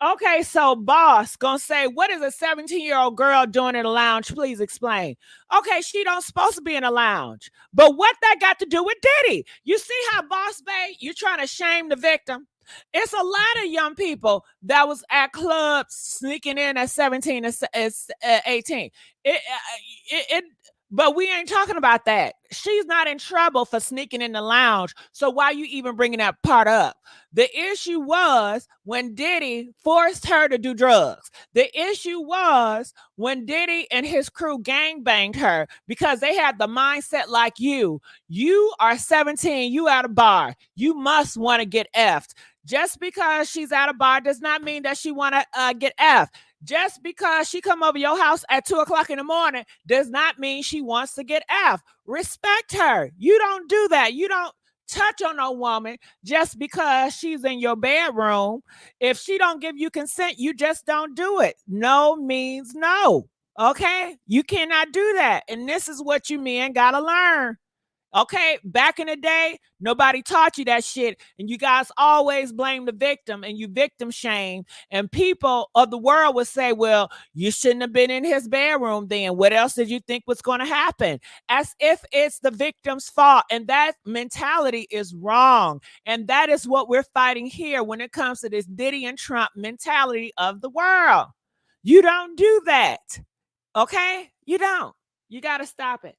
Okay, so boss gonna say, what is a 17-year-old girl doing in a lounge? Please explain. Okay, she don't supposed to be in a lounge. But what that got to do with Diddy? You see how boss bae, you're trying to shame the victim? It's a lot of young people that was at clubs sneaking in at 17 and 18. But we ain't talking about that. She's not in trouble for sneaking in the lounge. So why you even bringing that part up? The issue was when Diddy forced her to do drugs. The issue was when Diddy and his crew gangbanged her because they had the mindset like you. You are 17, you at a bar. You must want to get effed. Just because she's at a bar does not mean that she want to get effed. Just because she come over your house at 2:00 in the morning does not mean she wants to get F. Respect her. You don't do that. You don't touch on a woman just because she's in your bedroom. If she don't give you consent, you just don't do it. No means no. Okay? You cannot do that. And this is what you men gotta learn. Okay, back in the day, nobody taught you that shit, and you guys always blame the victim and you victim shame, and people of the world would say, well, you shouldn't have been in his bedroom then. What else did you think was going to happen? As if it's the victim's fault, and that mentality is wrong, and that is what we're fighting here when it comes to this Diddy and Trump mentality of the world. You don't do that, okay? You don't. You got to stop it.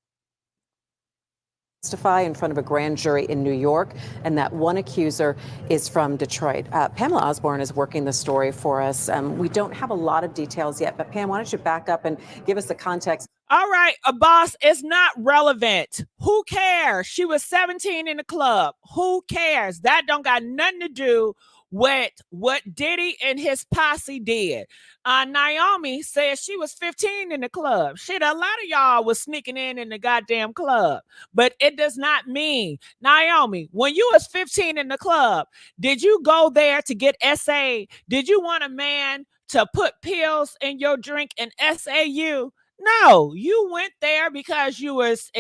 Testify in front of a grand jury in New York, and that one accuser is from Detroit. Pamela Osborne is working the story for us. We don't have a lot of details yet, but Pam, why don't you back up and give us the context? All right, boss, it's not relevant. Who cares? She was 17 in the club. Who cares? That don't got nothing to do with what Diddy and his posse did. Naomi said she was 15 in the club. Shit, a lot of y'all was sneaking in the goddamn club. But it does not mean, Naomi, when you was 15 in the club, did you go there to get SA? Did you want a man to put pills in your drink and SA you? No, you went there because you was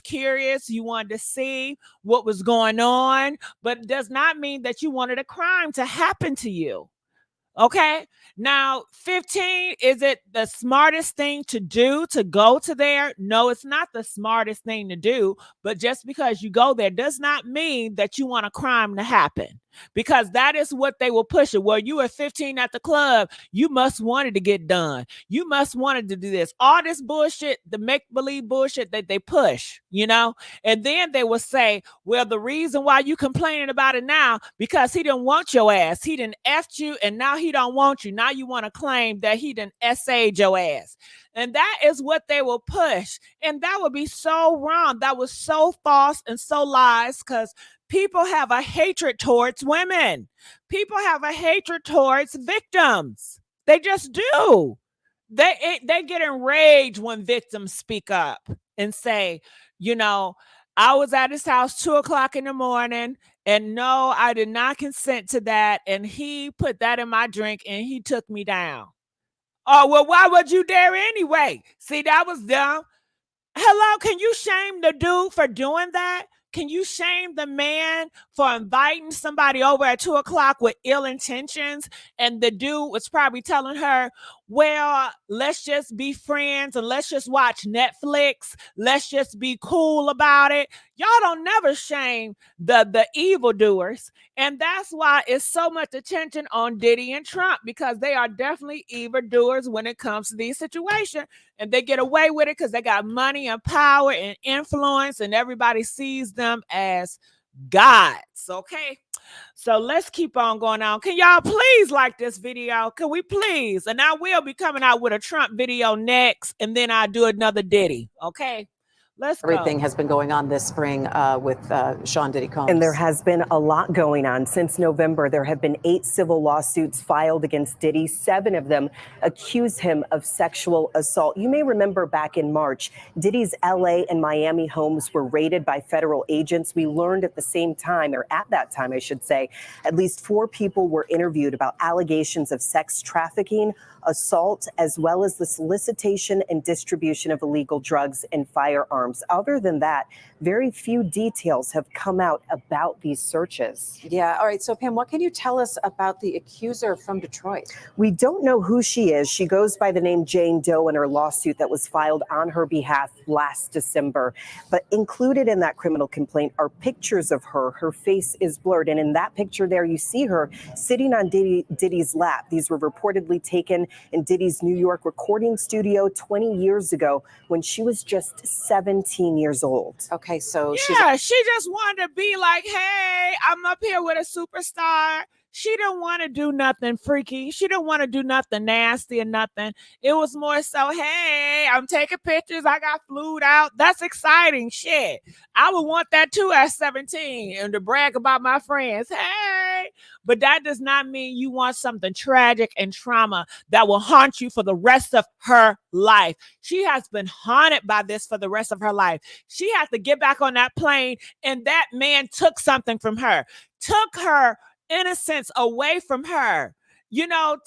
curious. You wanted to see what was going on, but it does not mean that you wanted a crime to happen to you. Okay. Now, 15, is it the smartest thing to do to go to there? No, it's not the smartest thing to do. But just because you go there does not mean that you want a crime to happen, because that is what they will push it. Well, you were 15 at the club. You must wanted to get done. You must wanted to do this. All this bullshit, the make-believe bullshit that they push, you know? And then they will say, well, the reason why you complaining about it now, because he didn't want your ass. He didn't F you, and now he he don't want you. Now you want to claim that he done essayed your ass. And that is what they will push. And that would be so wrong. That was so false and so lies, because people have a hatred towards women. People have a hatred towards victims. They just do. They get enraged when victims speak up and say, you know, I was at his house 2:00 in the morning, and no, I did not consent to that. And he put that in my drink and he took me down. Oh, well, why would you dare anyway? See, that was dumb. Hello, can you shame the dude for doing that? Can you shame the man for inviting somebody over at 2:00 with ill intentions? And the dude was probably telling her, well, let's just be friends and let's just watch Netflix. Let's just be cool about it. Y'all don't never shame the evildoers. And that's why it's so much attention on Diddy and Trump, because they are definitely evildoers when it comes to these situations. And they get away with it because they got money and power and influence, and everybody sees them as gods. Okay, so let's keep on going on. Can y'all please like this video? Can we please? And I will be coming out with a Trump video next, and then I'll do another Diddy. Okay, let's go. Everything has been going on this spring with Sean Diddy Combs. And there has been a lot going on. Since November, there have been 8 civil lawsuits filed against Diddy. 7 of them accuse him of sexual assault. You may remember back in March, Diddy's LA and Miami homes were raided by federal agents. We learned at the same time, or at that time, I should say, at least 4 people were interviewed about allegations of sex trafficking, assault, as well as the solicitation and distribution of illegal drugs and firearms. Other than that, very few details have come out about these searches. Yeah. All right. So, Pam, what can you tell us about the accuser from Detroit? We don't know who she is. She goes by the name Jane Doe in her lawsuit that was filed on her behalf last December. But included in that criminal complaint are pictures of her. Her face is blurred. And in that picture there, you see her sitting on Diddy's lap. These were reportedly taken in Diddy's New York recording studio 20 years ago when she was just 17 years old. Okay, so she just wanted to be like, hey, I'm up here with a superstar. She didn't want to do nothing freaky. She didn't want to do nothing nasty or nothing. It was more so, hey, I'm taking pictures. I got flued out. That's exciting shit. I would want that too at 17 and to brag about my friends. Hey, but that does not mean you want something tragic and trauma that will haunt you for the rest of her life. She has been haunted by this for the rest of her life. She has to get back on that plane, and that man took something from her, took her innocence away from her. You know,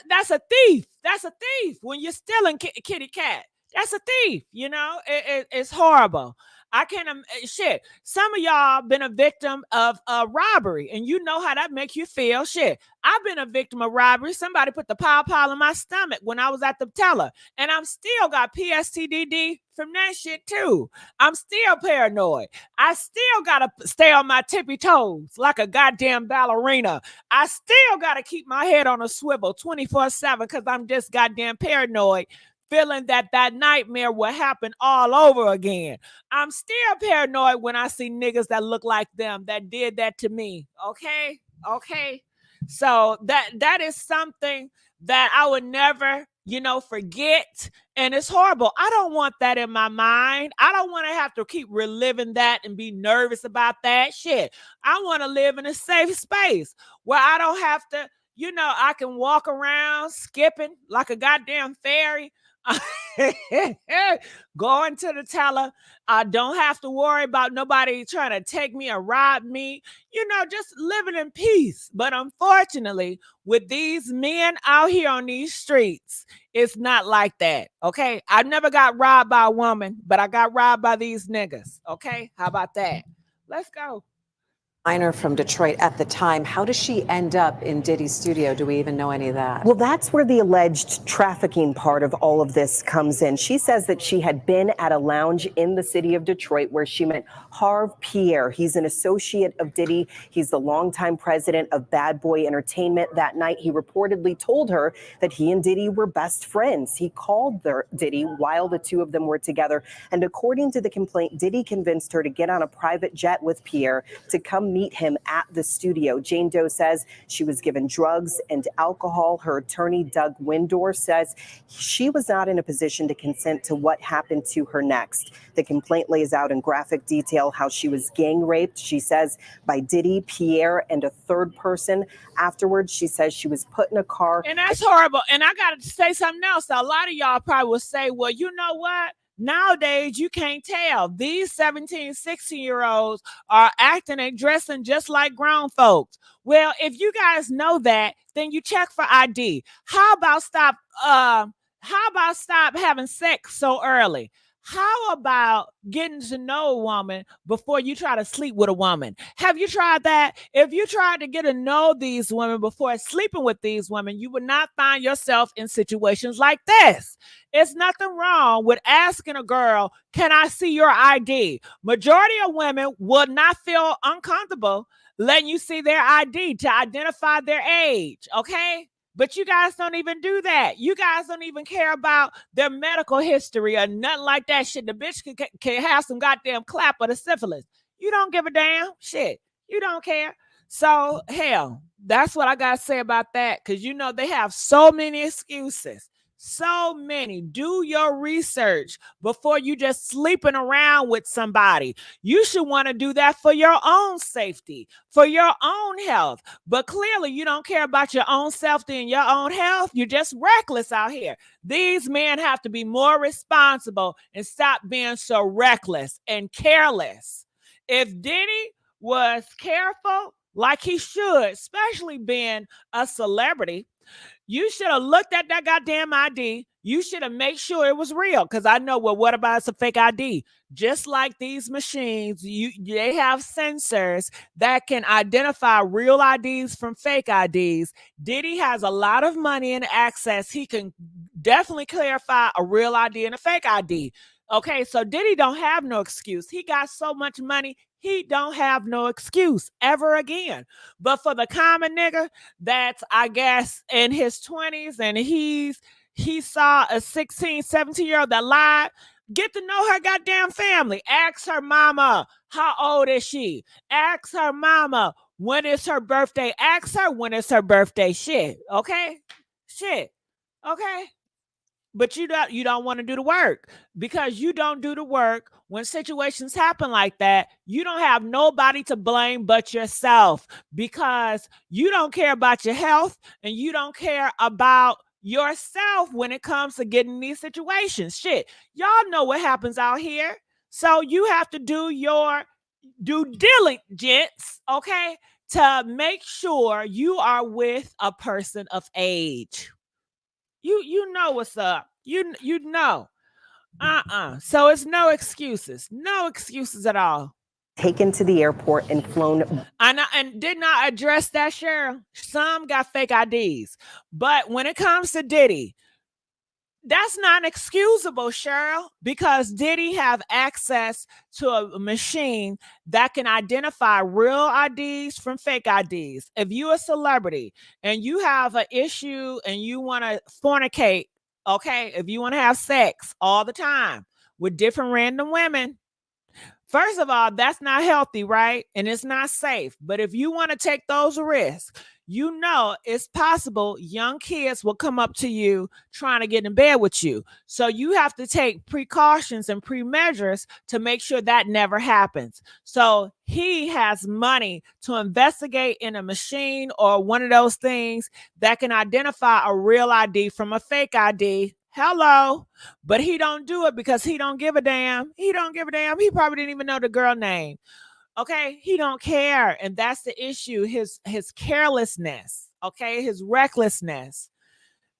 that's a thief. That's a thief. When you're stealing kitty cat, that's a thief. You know, it's horrible. I can't, shit. Some of y'all been a victim of a robbery, and you know how that makes you feel. Shit, I've been a victim of robbery. Somebody put the pow in my stomach when I was at the teller, and I'm still got PSTDD from that shit too. I'm still paranoid. I still gotta stay on my tippy toes like a goddamn ballerina. I still gotta keep my head on a swivel 24/7 because I'm just goddamn paranoid, feeling that nightmare will happen all over again. I'm still paranoid when I see niggas that look like them that did that to me. Okay? So that is something that I would never, forget. And it's horrible. I don't want that in my mind. I don't want to have to keep reliving that and be nervous about that shit. I want to live in a safe space where I don't have to, I can walk around skipping like a goddamn fairy. Going to the teller. I don't have to worry about nobody trying to take me or rob me, just living in peace. But unfortunately, with these men out here on these streets, it's not like that. Okay, I never got robbed by a woman, but I got robbed by these niggas. Okay, how about that? Let's go. Minor from Detroit at the time. How does she end up in Diddy's studio? Do we even know any of that? Well, that's where the alleged trafficking part of all of this comes in. She says that she had been at a lounge in the city of Detroit where she met Harv Pierre. He's an associate of Diddy. He's the longtime president of Bad Boy Entertainment. That night, he reportedly told her that he and Diddy were best friends. He called Diddy while the two of them were together. And according to the complaint, Diddy convinced her to get on a private jet with Pierre to come meet meet him at the studio. Jane Doe says she was given drugs and alcohol. Her attorney, Doug Windor, says she was not in a position to consent to what happened to her next. The complaint lays out in graphic detail how she was gang raped, she says, by Diddy, Pierre, and a third person. Afterwards, she says she was put in a car. And that's horrible. And I got to say something else. A lot of y'all probably will say, well, you know what? Nowadays, you can't tell. These 17, 16-year-olds are acting and dressing just like grown folks. Well, if you guys know that, then you check for ID. How about stop having sex so early? How about getting to know a woman before you try to sleep with a woman? Have you tried that? If you tried to get to know these women before sleeping with these women, you would not find yourself in situations like this. It's nothing wrong with asking a girl, can I see your ID? Majority of women would not feel uncomfortable letting you see their ID to identify their age, okay? But you guys don't even do that. You guys don't even care about their medical history or nothing like that shit. The bitch can have some goddamn clap or the syphilis. You don't give a damn shit. You don't care. So, hell, that's what I got to say about that. Because, you know, they have so many excuses. So many. Do your research before you just sleeping around with somebody. You should want to do that for your own safety, for your own health. But clearly you don't care about your own safety and your own health. You're just reckless out here. These men have to be more responsible and stop being so reckless and careless. If Diddy was careful like he should, especially being a celebrity, you should have looked at that goddamn ID. You should have made sure it was real. Because I know, well, what about it's a fake ID? Just like these machines, they have sensors that can identify real IDs from fake IDs. Diddy has a lot of money and access. He can definitely clarify a real ID and a fake ID. Okay, so Diddy don't have no excuse. He got so much money, he don't have no excuse ever again. But for the common nigga that's, I guess, in his 20s and he saw a 16, 17-year-old that lied, get to know her goddamn family. Ask her mama, how old is she? Ask her mama, when is her birthday? Ask her when is her birthday. Shit, okay? Shit, okay? But you don't want to do the work because you don't do the work when situations happen like that. You don't have nobody to blame but yourself because you don't care about your health and you don't care about yourself when it comes to getting in these situations. Shit, y'all know what happens out here. So you have to do your due diligence, okay, to make sure you are with a person of age. You know what's up. You know. So it's no excuses. No excuses at all. Taken to the airport and flown. And did not address that, Cheryl. Some got fake IDs. But when it comes to Diddy, that's not excusable, Cheryl, because Diddy have access to a machine that can identify real IDs from fake IDs. If you're a celebrity and you have an issue and you want to fornicate, okay, if you want to have sex all the time with different random women, first of all, that's not healthy, right? And it's not safe. But if you want to take those risks, you know it's possible young kids will come up to you trying to get in bed with you. So you have to take precautions and pre-measures to make sure that never happens. So he has money to investigate in a machine or one of those things that can identify a real ID from a fake ID. Hello. But he don't do it because he don't give a damn. He don't give a damn. He probably didn't even know the girl name. Okay, he don't care. And that's the issue, his carelessness, okay, his recklessness.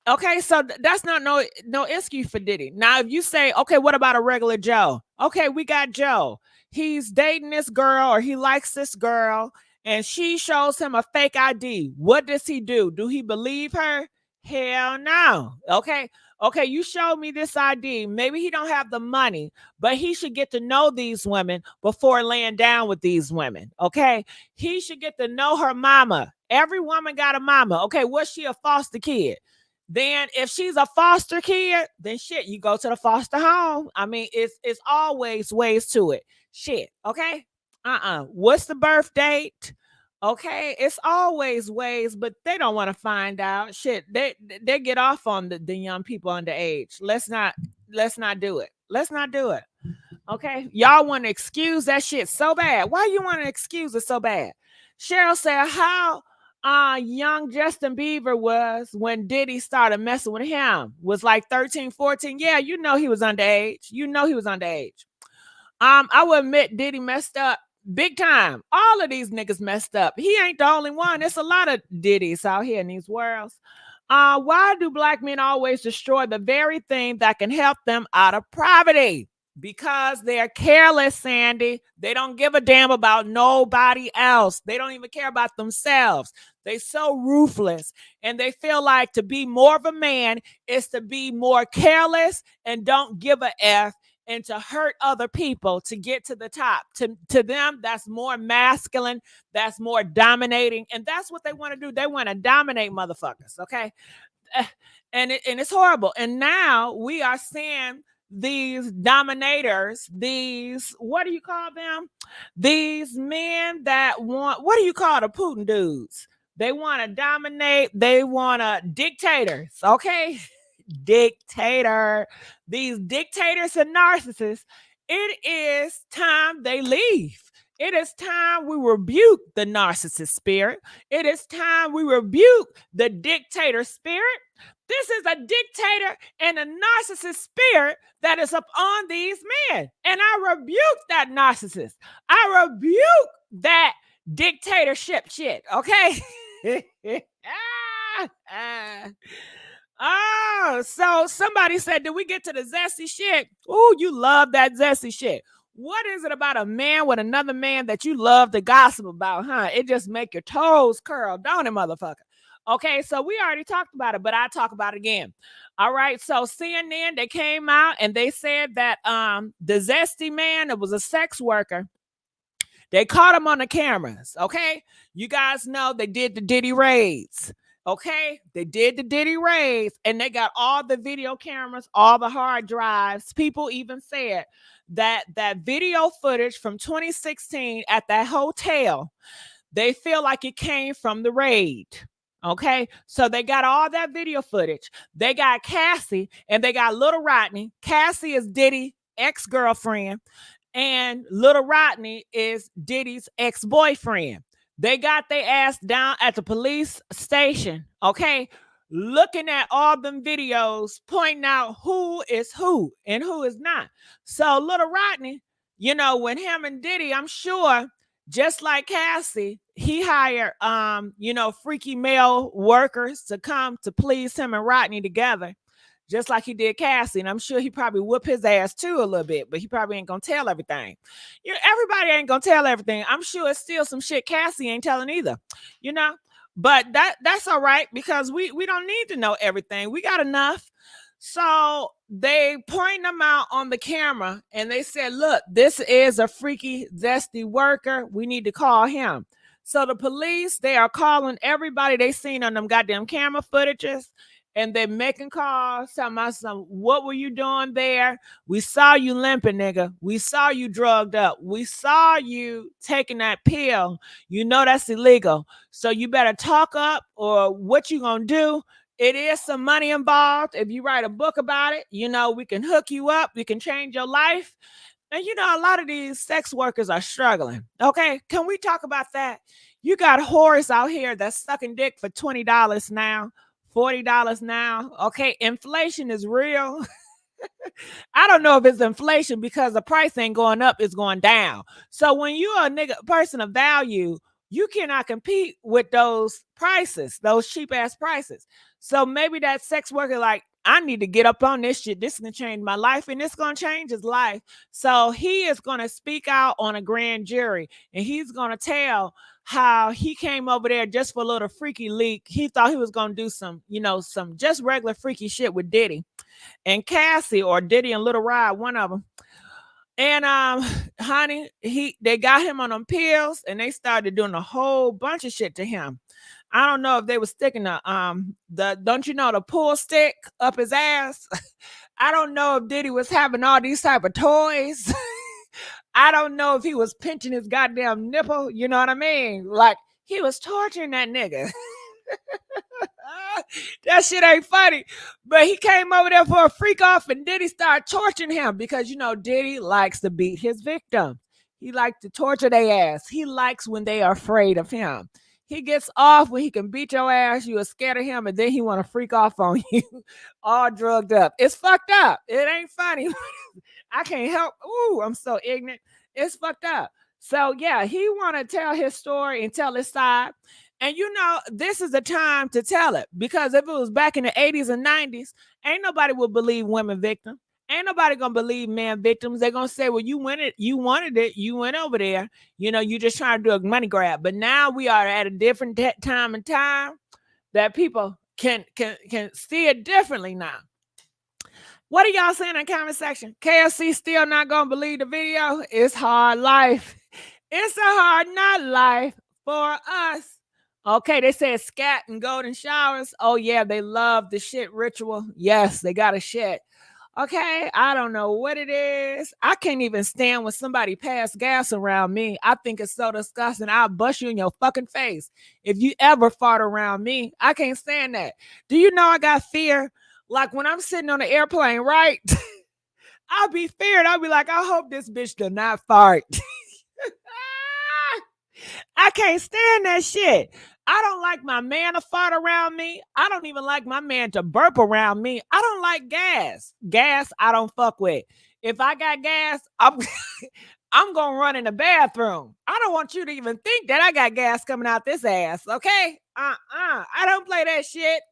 Okay, so that's not no excuse for Diddy. Now, if you say, okay, what about a regular Joe? Okay, we got Joe. He's dating this girl or he likes this girl and she shows him a fake ID. What does he do? Do he believe her? Hell no. Okay, you showed me this ID. Maybe he don't have the money, but he should get to know these women before laying down with these women, okay? He should get to know her mama. Every woman got a mama. Okay, was she a foster kid? Then if she's a foster kid, then shit, you go to the foster home. I mean, it's always ways to it. Shit, okay? What's the birth date? Okay, it's always ways, but they don't want to find out. Shit, they get off on the young people underage. Let's not do it. Let's not do it. Okay, y'all want to excuse that shit so bad. Why you want to excuse it so bad? Cheryl said how young Justin Bieber was when Diddy started messing with him. Was like 13, 14. Yeah, you know he was underage. I will admit Diddy messed up big time. All of these niggas messed up. He ain't the only one. It's a lot of Diddies out here in these worlds. Why do black men always destroy the very thing that can help them out of poverty? Because they're careless, Sandy. They don't give a damn about nobody else. They don't even care about themselves. They so ruthless, and they feel like to be more of a man is to be more careless and don't give a F and to hurt other people to get to the top. To them, that's more masculine, that's more dominating, and that's what they want to do. They want to dominate motherfuckers, okay? And it's horrible. And now we are seeing these dominators, these, what do you call them? These men that want, what do you call the Putin dudes? They want to dominate, they want to dictators, okay? Dictator. These dictators and narcissists, it is time they leave. It is time we rebuke the narcissist spirit. It is time we rebuke the dictator spirit. This is a dictator and a narcissist spirit that is upon these men. And I rebuke that narcissist. I rebuke that dictatorship shit, okay? Oh, so somebody said, did we get to the zesty shit? Oh, you love that zesty shit. What is it about a man with another man that you love to gossip about, huh? It just make your toes curl, don't it, motherfucker? Okay, so we already talked about it, but I talk about it again. All right, so CNN, they came out and they said that the zesty man, it was a sex worker. They caught him on the cameras, okay? You guys know they did the Diddy raids. Okay, they did the Diddy raids and they got all the video cameras, all the hard drives. People even said that video footage from 2016 at that hotel, they feel like it came from the raid. Okay, so they got all that video footage. They got Cassie and they got Little Rodney. Cassie is Diddy's ex-girlfriend and Little Rodney is Diddy's ex-boyfriend. They got their ass down at the police station, okay, looking at all them videos, pointing out who is who and who is not. So Little Rodney, you know, when him and Diddy, I'm sure, just like Cassie, he hired, you know, freaky male workers to come to please him and Rodney together, just like he did Cassie. And I'm sure he probably whooped his ass too a little bit, but he probably ain't gonna tell everything. You know, everybody ain't gonna tell everything. I'm sure it's still some shit Cassie ain't telling either, you know, but that's all right because we don't need to know everything. We got enough. So they point them out on the camera and they said, look, this is a freaky, zesty worker. We need to call him. So the police, they are calling everybody they seen on them goddamn camera footages. And they're making calls, telling my son, what were you doing there? We saw you limping, nigga. We saw you drugged up. We saw you taking that pill. You know that's illegal. So you better talk up or what you gonna do. It is some money involved. If you write a book about it, you know, we can hook you up. We can change your life. And you know, a lot of these sex workers are struggling. Okay, can we talk about that? You got whores out here that's sucking dick for $20 now. $40 now. Okay, inflation is real. I don't know if it's inflation because the price ain't going up, it's going down. So when you're a nigga person of value, you cannot compete with those prices, those cheap ass prices. So maybe that sex worker like, I need to get up on this shit. This is going to change my life and it's going to change his life. So he is going to speak out on a grand jury and he's going to tell how he came over there just for a little freaky leak. He thought he was going to do some, you know, some just regular freaky shit with Diddy and Cassie, or Diddy and Little Rod, one of them. And honey, they got him on them pills and they started doing a whole bunch of shit to him. I don't know if they were sticking the don't you know, the pull stick up his ass. I don't know if Diddy was having all these type of toys. I don't know if he was pinching his goddamn nipple. You know what I mean? Like, he was torturing that nigga. That shit ain't funny. But he came over there for a freak off, and Diddy started torturing him because, you know, Diddy likes to beat his victim. He likes to torture their ass. He likes when they are afraid of him. He gets off when he can beat your ass. You are scared of him, and then he want to freak off on you, all drugged up. It's fucked up. It ain't funny. I can't help. Ooh, I'm so ignorant. It's fucked up. So yeah, he want to tell his story and tell his side. And you know, this is the time to tell it, because if it was back in the 80s and 90s, ain't nobody would believe women victims. Ain't nobody gonna believe man victims. They're gonna say, well, you wanted it, you went over there. You know, you just trying to do a money grab. But now we are at a different time and time that people can see it differently now. What are y'all saying in the comment section? KFC still not gonna believe the video? It's hard life. It's a hard not life for us. Okay, they said scat and golden showers. Oh yeah, they love the shit ritual. Yes, they got a shit. Okay, I don't know what it is. I can't even stand when somebody pass gas around me. I think it's so disgusting. I'll bust you in your fucking face if you ever fart around me. I can't stand that. Do you know I got fear? Like when I'm sitting on the airplane, right? I'll be feared. I'll be like, I hope this bitch does not fart. I can't stand that shit. I don't like my man to fart around me. I don't even like my man to burp around me. I don't like gas. Gas, I don't fuck with. If I got gas, I'm going to run in the bathroom. I don't want you to even think that I got gas coming out this ass, okay? I don't play that shit.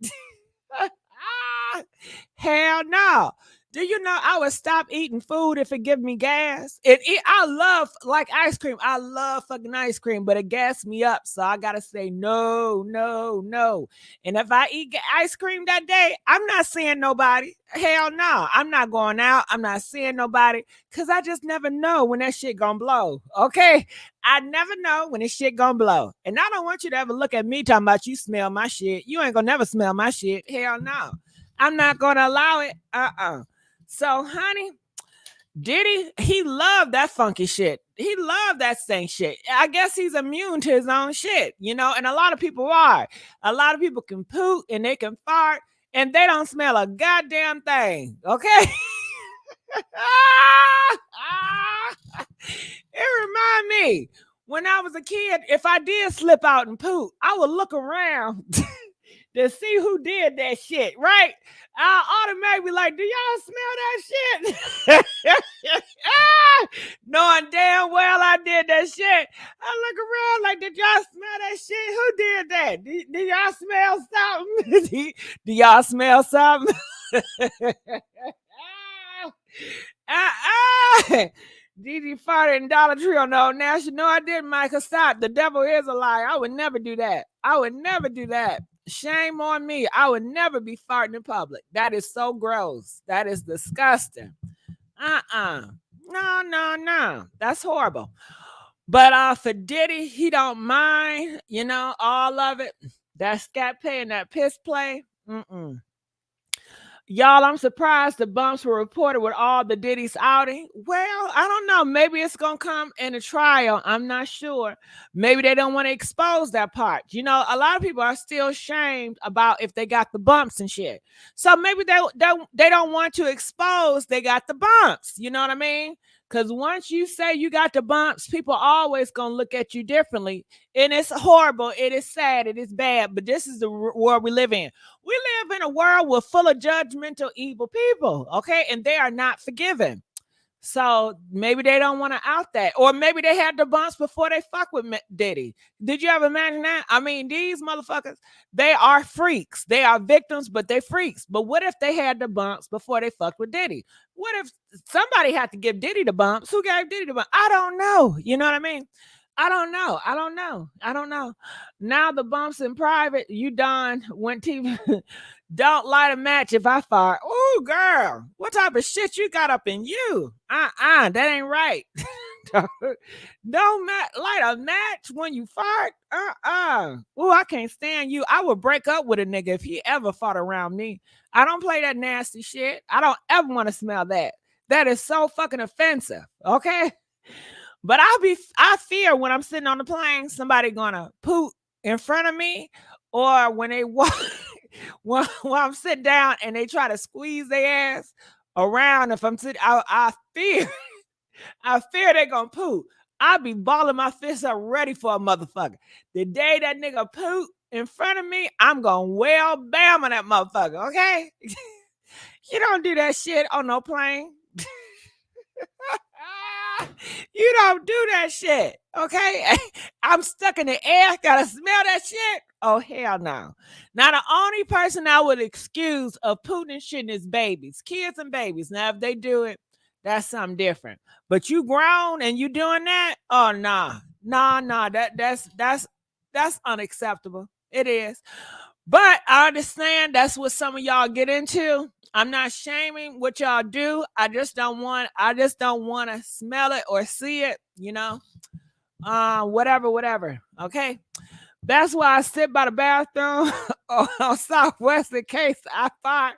Hell no. Do you know I would stop eating food if it give me gas? I love like ice cream. I love fucking ice cream, but it gas me up. So I gotta say no, no, no. And if I eat ice cream that day, I'm not seeing nobody. Hell no. I'm not going out. I'm not seeing nobody because I just never know when that shit gonna blow. Okay? I never know when this shit gonna blow. And I don't want you to ever look at me talking about you smell my shit. You ain't gonna never smell my shit. Hell no. I'm not gonna allow it. So, honey, Diddy, he loved that funky shit. He loved that stank shit. I guess he's immune to his own shit, you know, and a lot of people are. A lot of people can poop and they can fart and they don't smell a goddamn thing, okay? It remind me, when I was a kid, if I did slip out and poop, I would look around to see who did that shit, right? I automatically be like, do y'all smell that shit? Knowing damn well I did that shit. I look around like, did y'all smell that shit? Who did that? Do y'all smell something? Do y'all smell something? Didi farted in Dollar Tree on the Old National. No, I didn't, Michael. Stop. The devil is a liar. I would never do that. I would never do that. Shame on me. I would never be farting in public. That is so gross. That is disgusting. No. That's horrible. But for Diddy, he don't mind, you know, all of it. That scat pay and that piss play. Y'all, I'm surprised the bumps were reported with all the Diddy's outing. Well, I don't know. Maybe it's going to come in a trial. I'm not sure. Maybe they don't want to expose that part. You know, a lot of people are still shamed about if they got the bumps and shit. So maybe they don't want to expose they got the bumps. You know what I mean? Because once you say you got the bumps, people are always going to look at you differently. And it's horrible. It is sad. It is bad. But this is the world we live in. We live in a world with full of judgmental, evil people. Okay. And they are not forgiven. So maybe they don't want to out that. Or maybe they had the bumps before they fuck with Diddy. Did you ever imagine that? I mean, these motherfuckers, they are freaks. They are victims, but they freaks. But what if they had the bumps before they fucked with Diddy? What if somebody had to give Diddy the bumps? Who gave Diddy the bumps? I don't know. You know what I mean? I don't know. Now the bumps in private, you done went TV. Don't light a match if I fart. Oh, girl, what type of shit you got up in you? That ain't right. Don't light a match when you fart. Oh, I can't stand you. I would break up with a nigga if he ever fought around me. I don't play that nasty shit. I don't ever want to smell that. That is so fucking offensive. Okay. But I fear when I'm sitting on the plane, somebody gonna poop in front of me, or when they walk, while I'm sitting down and they try to squeeze their ass around. If I'm sitting, I fear, I fear they're gonna poop. I'll be balling my fists up ready for a motherfucker. The day that nigga poop in front of me, I'm gonna well bam on that motherfucker, okay? You don't do that shit on no plane. You don't do that shit, okay? I'm stuck in the air, gotta smell that shit. Oh, hell no. Now, the only person I would excuse of pooting and shitting is babies, kids and babies. Now, if they do it, that's something different. But you grown and you doing that? Oh, nah. That's unacceptable. It is. But I understand that's what some of y'all get into. I'm not shaming what y'all do. I just don't want to smell it or see it, you know. Whatever. Okay. That's why I sit by the bathroom on Southwest in case I fart.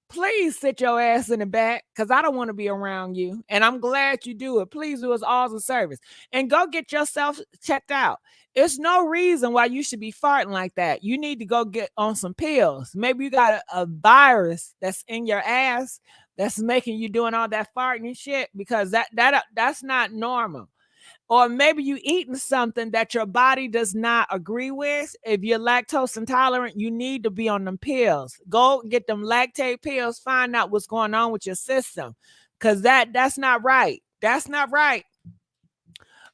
Please sit your ass in the back because I don't want to be around you. And I'm glad you do it. Please do us all a service. And go get yourself checked out. It's no reason why you should be farting like that. You need to go get on some pills. Maybe you got a virus that's in your ass that's making you doing all that farting and shit, because that's not normal. Or maybe you eating something that your body does not agree with. If you're lactose intolerant, you need to be on them pills. Go get them lactate pills. Find out what's going on with your system, because that's not right. That's not right.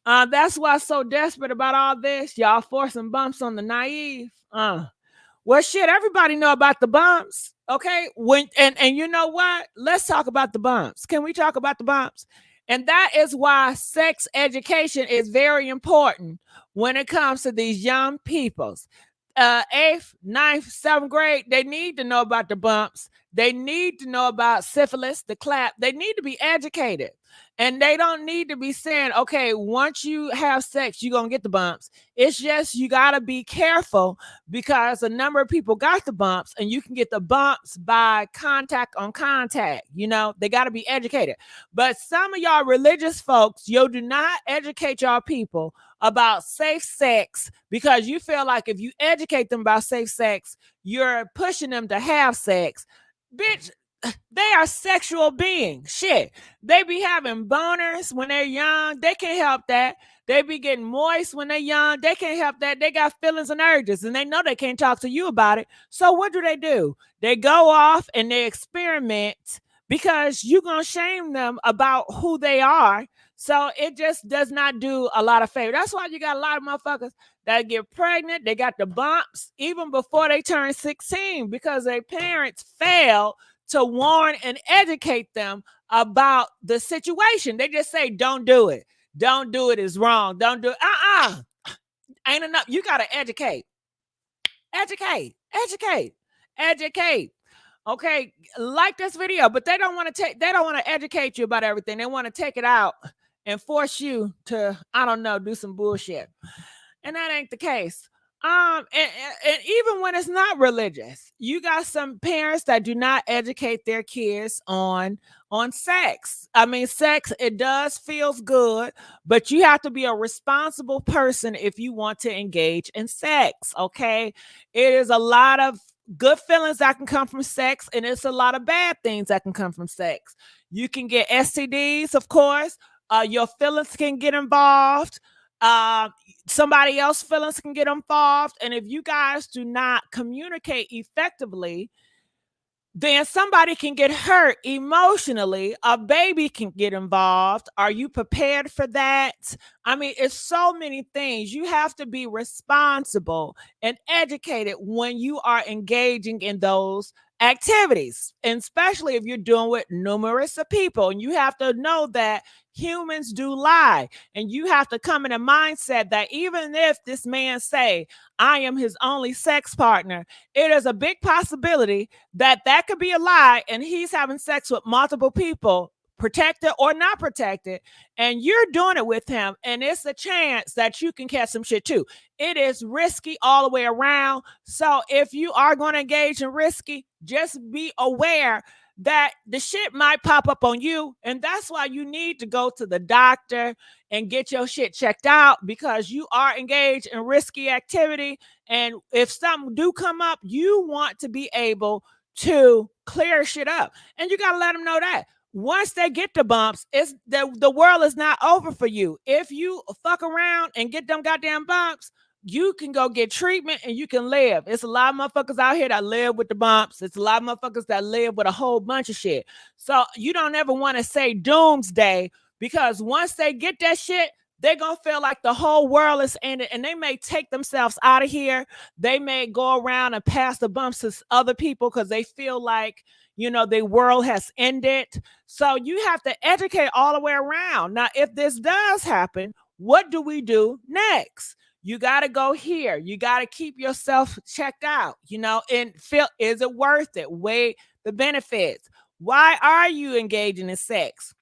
That's why I'm so desperate about all this. Y'all forcing bumps on the naive. Well, shit, everybody know about the bumps, okay? And you know what? Let's talk about the bumps. Can we talk about the bumps? And that is why sex education is very important when it comes to these young peoples. 8th, 9th, 7th grade, they need to know about the bumps. They need to know about syphilis, the clap. They need to be educated. And they don't need to be saying, okay, once you have sex, you're going to get the bumps. It's just you got to be careful because a number of people got the bumps, and you can get the bumps by contact on contact. You know, they got to be educated. But some of y'all religious folks, you do not educate y'all people about safe sex because you feel like if you educate them about safe sex, you're pushing them to have sex. Bitch, they are sexual beings. Shit. They be having boners when they're young. They can't help that. They be getting moist when they're young. They can't help that. They got feelings and urges, and they know they can't talk to you about it. So what do? They go off and they experiment because you're going to shame them about who they are. So it just does not do a lot of favor. That's why you got a lot of motherfuckers that get pregnant. They got the bumps even before they turn 16 because their parents failed to warn and educate them about the situation. They just say, don't do it. Don't do it is wrong. Don't do it. Ain't enough. You got to educate. Educate. Okay. Like this video, but they don't want to educate you about everything. They want to take it out and force you to, I don't know, do some bullshit. And that ain't the case. And even when it's not religious, you got some parents that do not educate their kids on sex. I mean, sex, it does feels good, but you have to be a responsible person if you want to engage in sex, okay? It is a lot of good feelings that can come from sex, and it's a lot of bad things that can come from sex. You can get STDs, of course. Your feelings can get involved. Somebody else's feelings can get involved. And if you guys do not communicate effectively, then somebody can get hurt emotionally. A baby can get involved. Are you prepared for that? I mean, it's so many things. You have to be responsible and educated when you are engaging in those activities, and especially if you're doing with numerous of people. And you have to know that humans do lie, and you have to come in a mindset that even if this man say, I am his only sex partner, it is a big possibility that could be a lie, and he's having sex with multiple people, protected or not protected, and you're doing it with him, and it's a chance that you can catch some shit too. It is risky all the way around. So if you are going to engage in risky, just be aware that the shit might pop up on you. And that's why you need to go to the doctor and get your shit checked out, because you are engaged in risky activity. And if something do come up, you want to be able to clear shit up. And you got to let them know that. Once they get the bumps, it's the world is not over for you. If you fuck around and get them goddamn bumps, you can go get treatment and you can live. It's a lot of motherfuckers out here that live with the bumps. It's a lot of motherfuckers that live with a whole bunch of shit. So you don't ever want to say doomsday, because once they get that shit, they're going to feel like the whole world is ended, and they may take themselves out of here. They may go around and pass the bumps to other people because they feel like, you know, the world has ended. So you have to educate all the way around. Now, if this does happen, what do we do next? You got to go here. You got to keep yourself checked out, you know, and feel, is it worth it? Weigh the benefits. Why are you engaging in sex?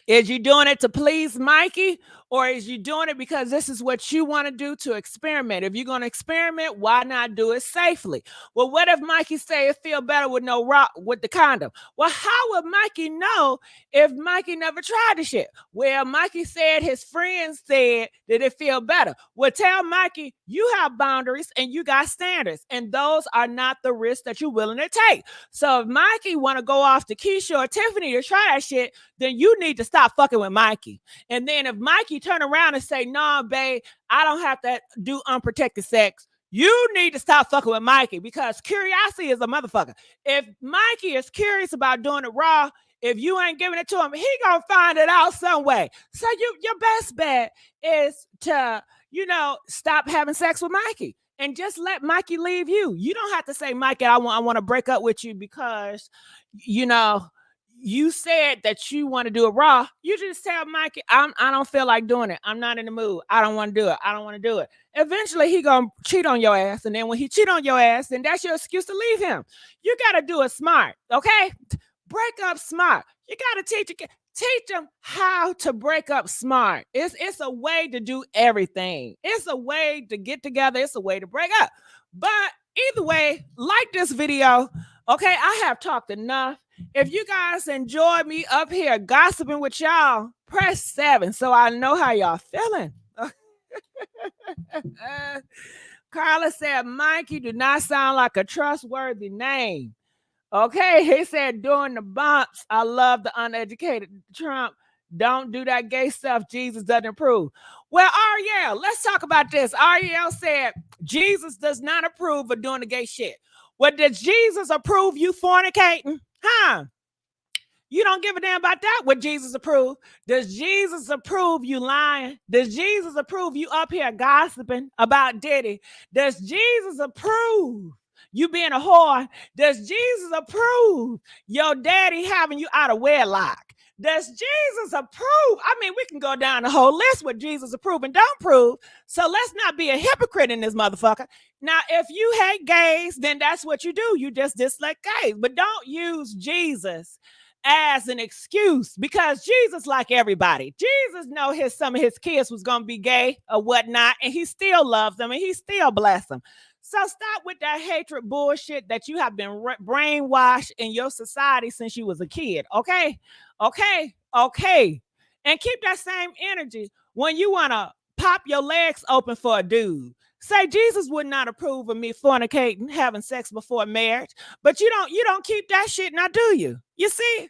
Is you doing it to please Mikey, or is you doing it because this is what you want to do to experiment? If you're going to experiment, why not do it safely? Well, what if Mikey say it feel better with no rock with the condom? Well, how would Mikey know if Mikey never tried the shit? Well, Mikey said his friends said that it feel better. Well, tell Mikey you have boundaries and you got standards, and those are not the risks that you're willing to take. So if Mikey want to go off to Keisha or Tiffany to try that shit, then you need to stop fucking with Mikey. And then if Mikey turn around and say, nah, babe, I don't have to do unprotected sex, you need to stop fucking with Mikey, because curiosity is a motherfucker. If Mikey is curious about doing it raw, if you ain't giving it to him, he gonna find it out some way. So your best bet is to, you know, stop having sex with Mikey and just let Mikey leave you. You don't have to say, Mikey, I want to break up with you because, you know, you said that you want to do it raw. You just tell Mikey, I don't feel like doing it. I'm not in the mood. I don't want to do it. I don't want to do it. Eventually, he gonna cheat on your ass. And then when he cheat on your ass, then that's your excuse to leave him. You got to do it smart, okay? Break up smart. You got to teach them how to break up smart. It's a way to do everything. It's a way to get together. It's a way to break up. But either way, like this video, okay? I have talked enough. If you guys enjoy me up here gossiping with y'all, press 7 so I know how y'all feeling. Carla said, Mikey do not sound like a trustworthy name. Okay, he said, during the bumps, I love the uneducated Trump. Don't do that gay stuff. Jesus doesn't approve. Well, Ariel, let's talk about this. Ariel said, Jesus does not approve of doing the gay shit. Well, does Jesus approve you fornicating? Huh? You don't give a damn about that. What Jesus approve? Does Jesus approve you lying? Does Jesus approve you up here gossiping about Diddy? Does Jesus approve you being a whore? Does Jesus approve your daddy having you out of wedlock? Does Jesus approve? I mean, we can go down the whole list what Jesus approve and don't prove. So let's not be a hypocrite in this motherfucker. Now, if you hate gays, then that's what you do. You just dislike gays. But don't use Jesus as an excuse, because Jesus like everybody. Jesus know some of his kids was going to be gay or whatnot, and he still loves them and he still bless them. So stop with that hatred bullshit that you have been brainwashed in your society since you was a kid. Okay. And keep that same energy when you want to pop your legs open for a dude. Say Jesus would not approve of me fornicating, having sex before marriage, but you don't keep that shit, now do you? You see?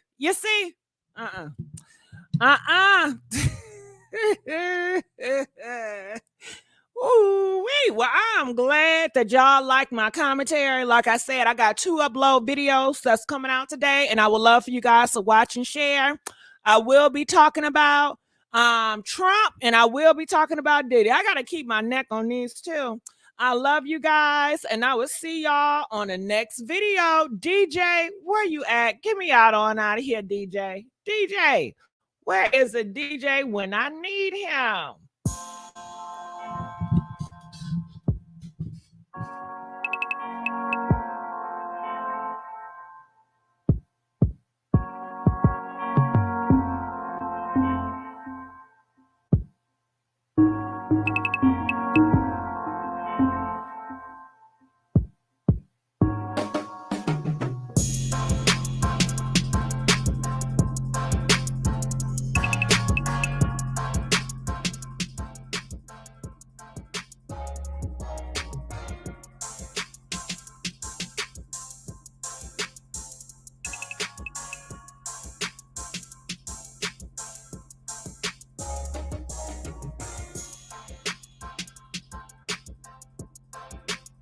Ooh-wee. Well, I'm glad that y'all like my commentary. Like I said, I got 2 upload videos that's coming out today, and I would love for you guys to watch and share. I will be talking about Trump, and I will be talking about Diddy. I got to keep my neck on these too. I love you guys, and I will see y'all on the next video. DJ, where you at? Get me out of here, DJ. DJ, where is the DJ when I need him?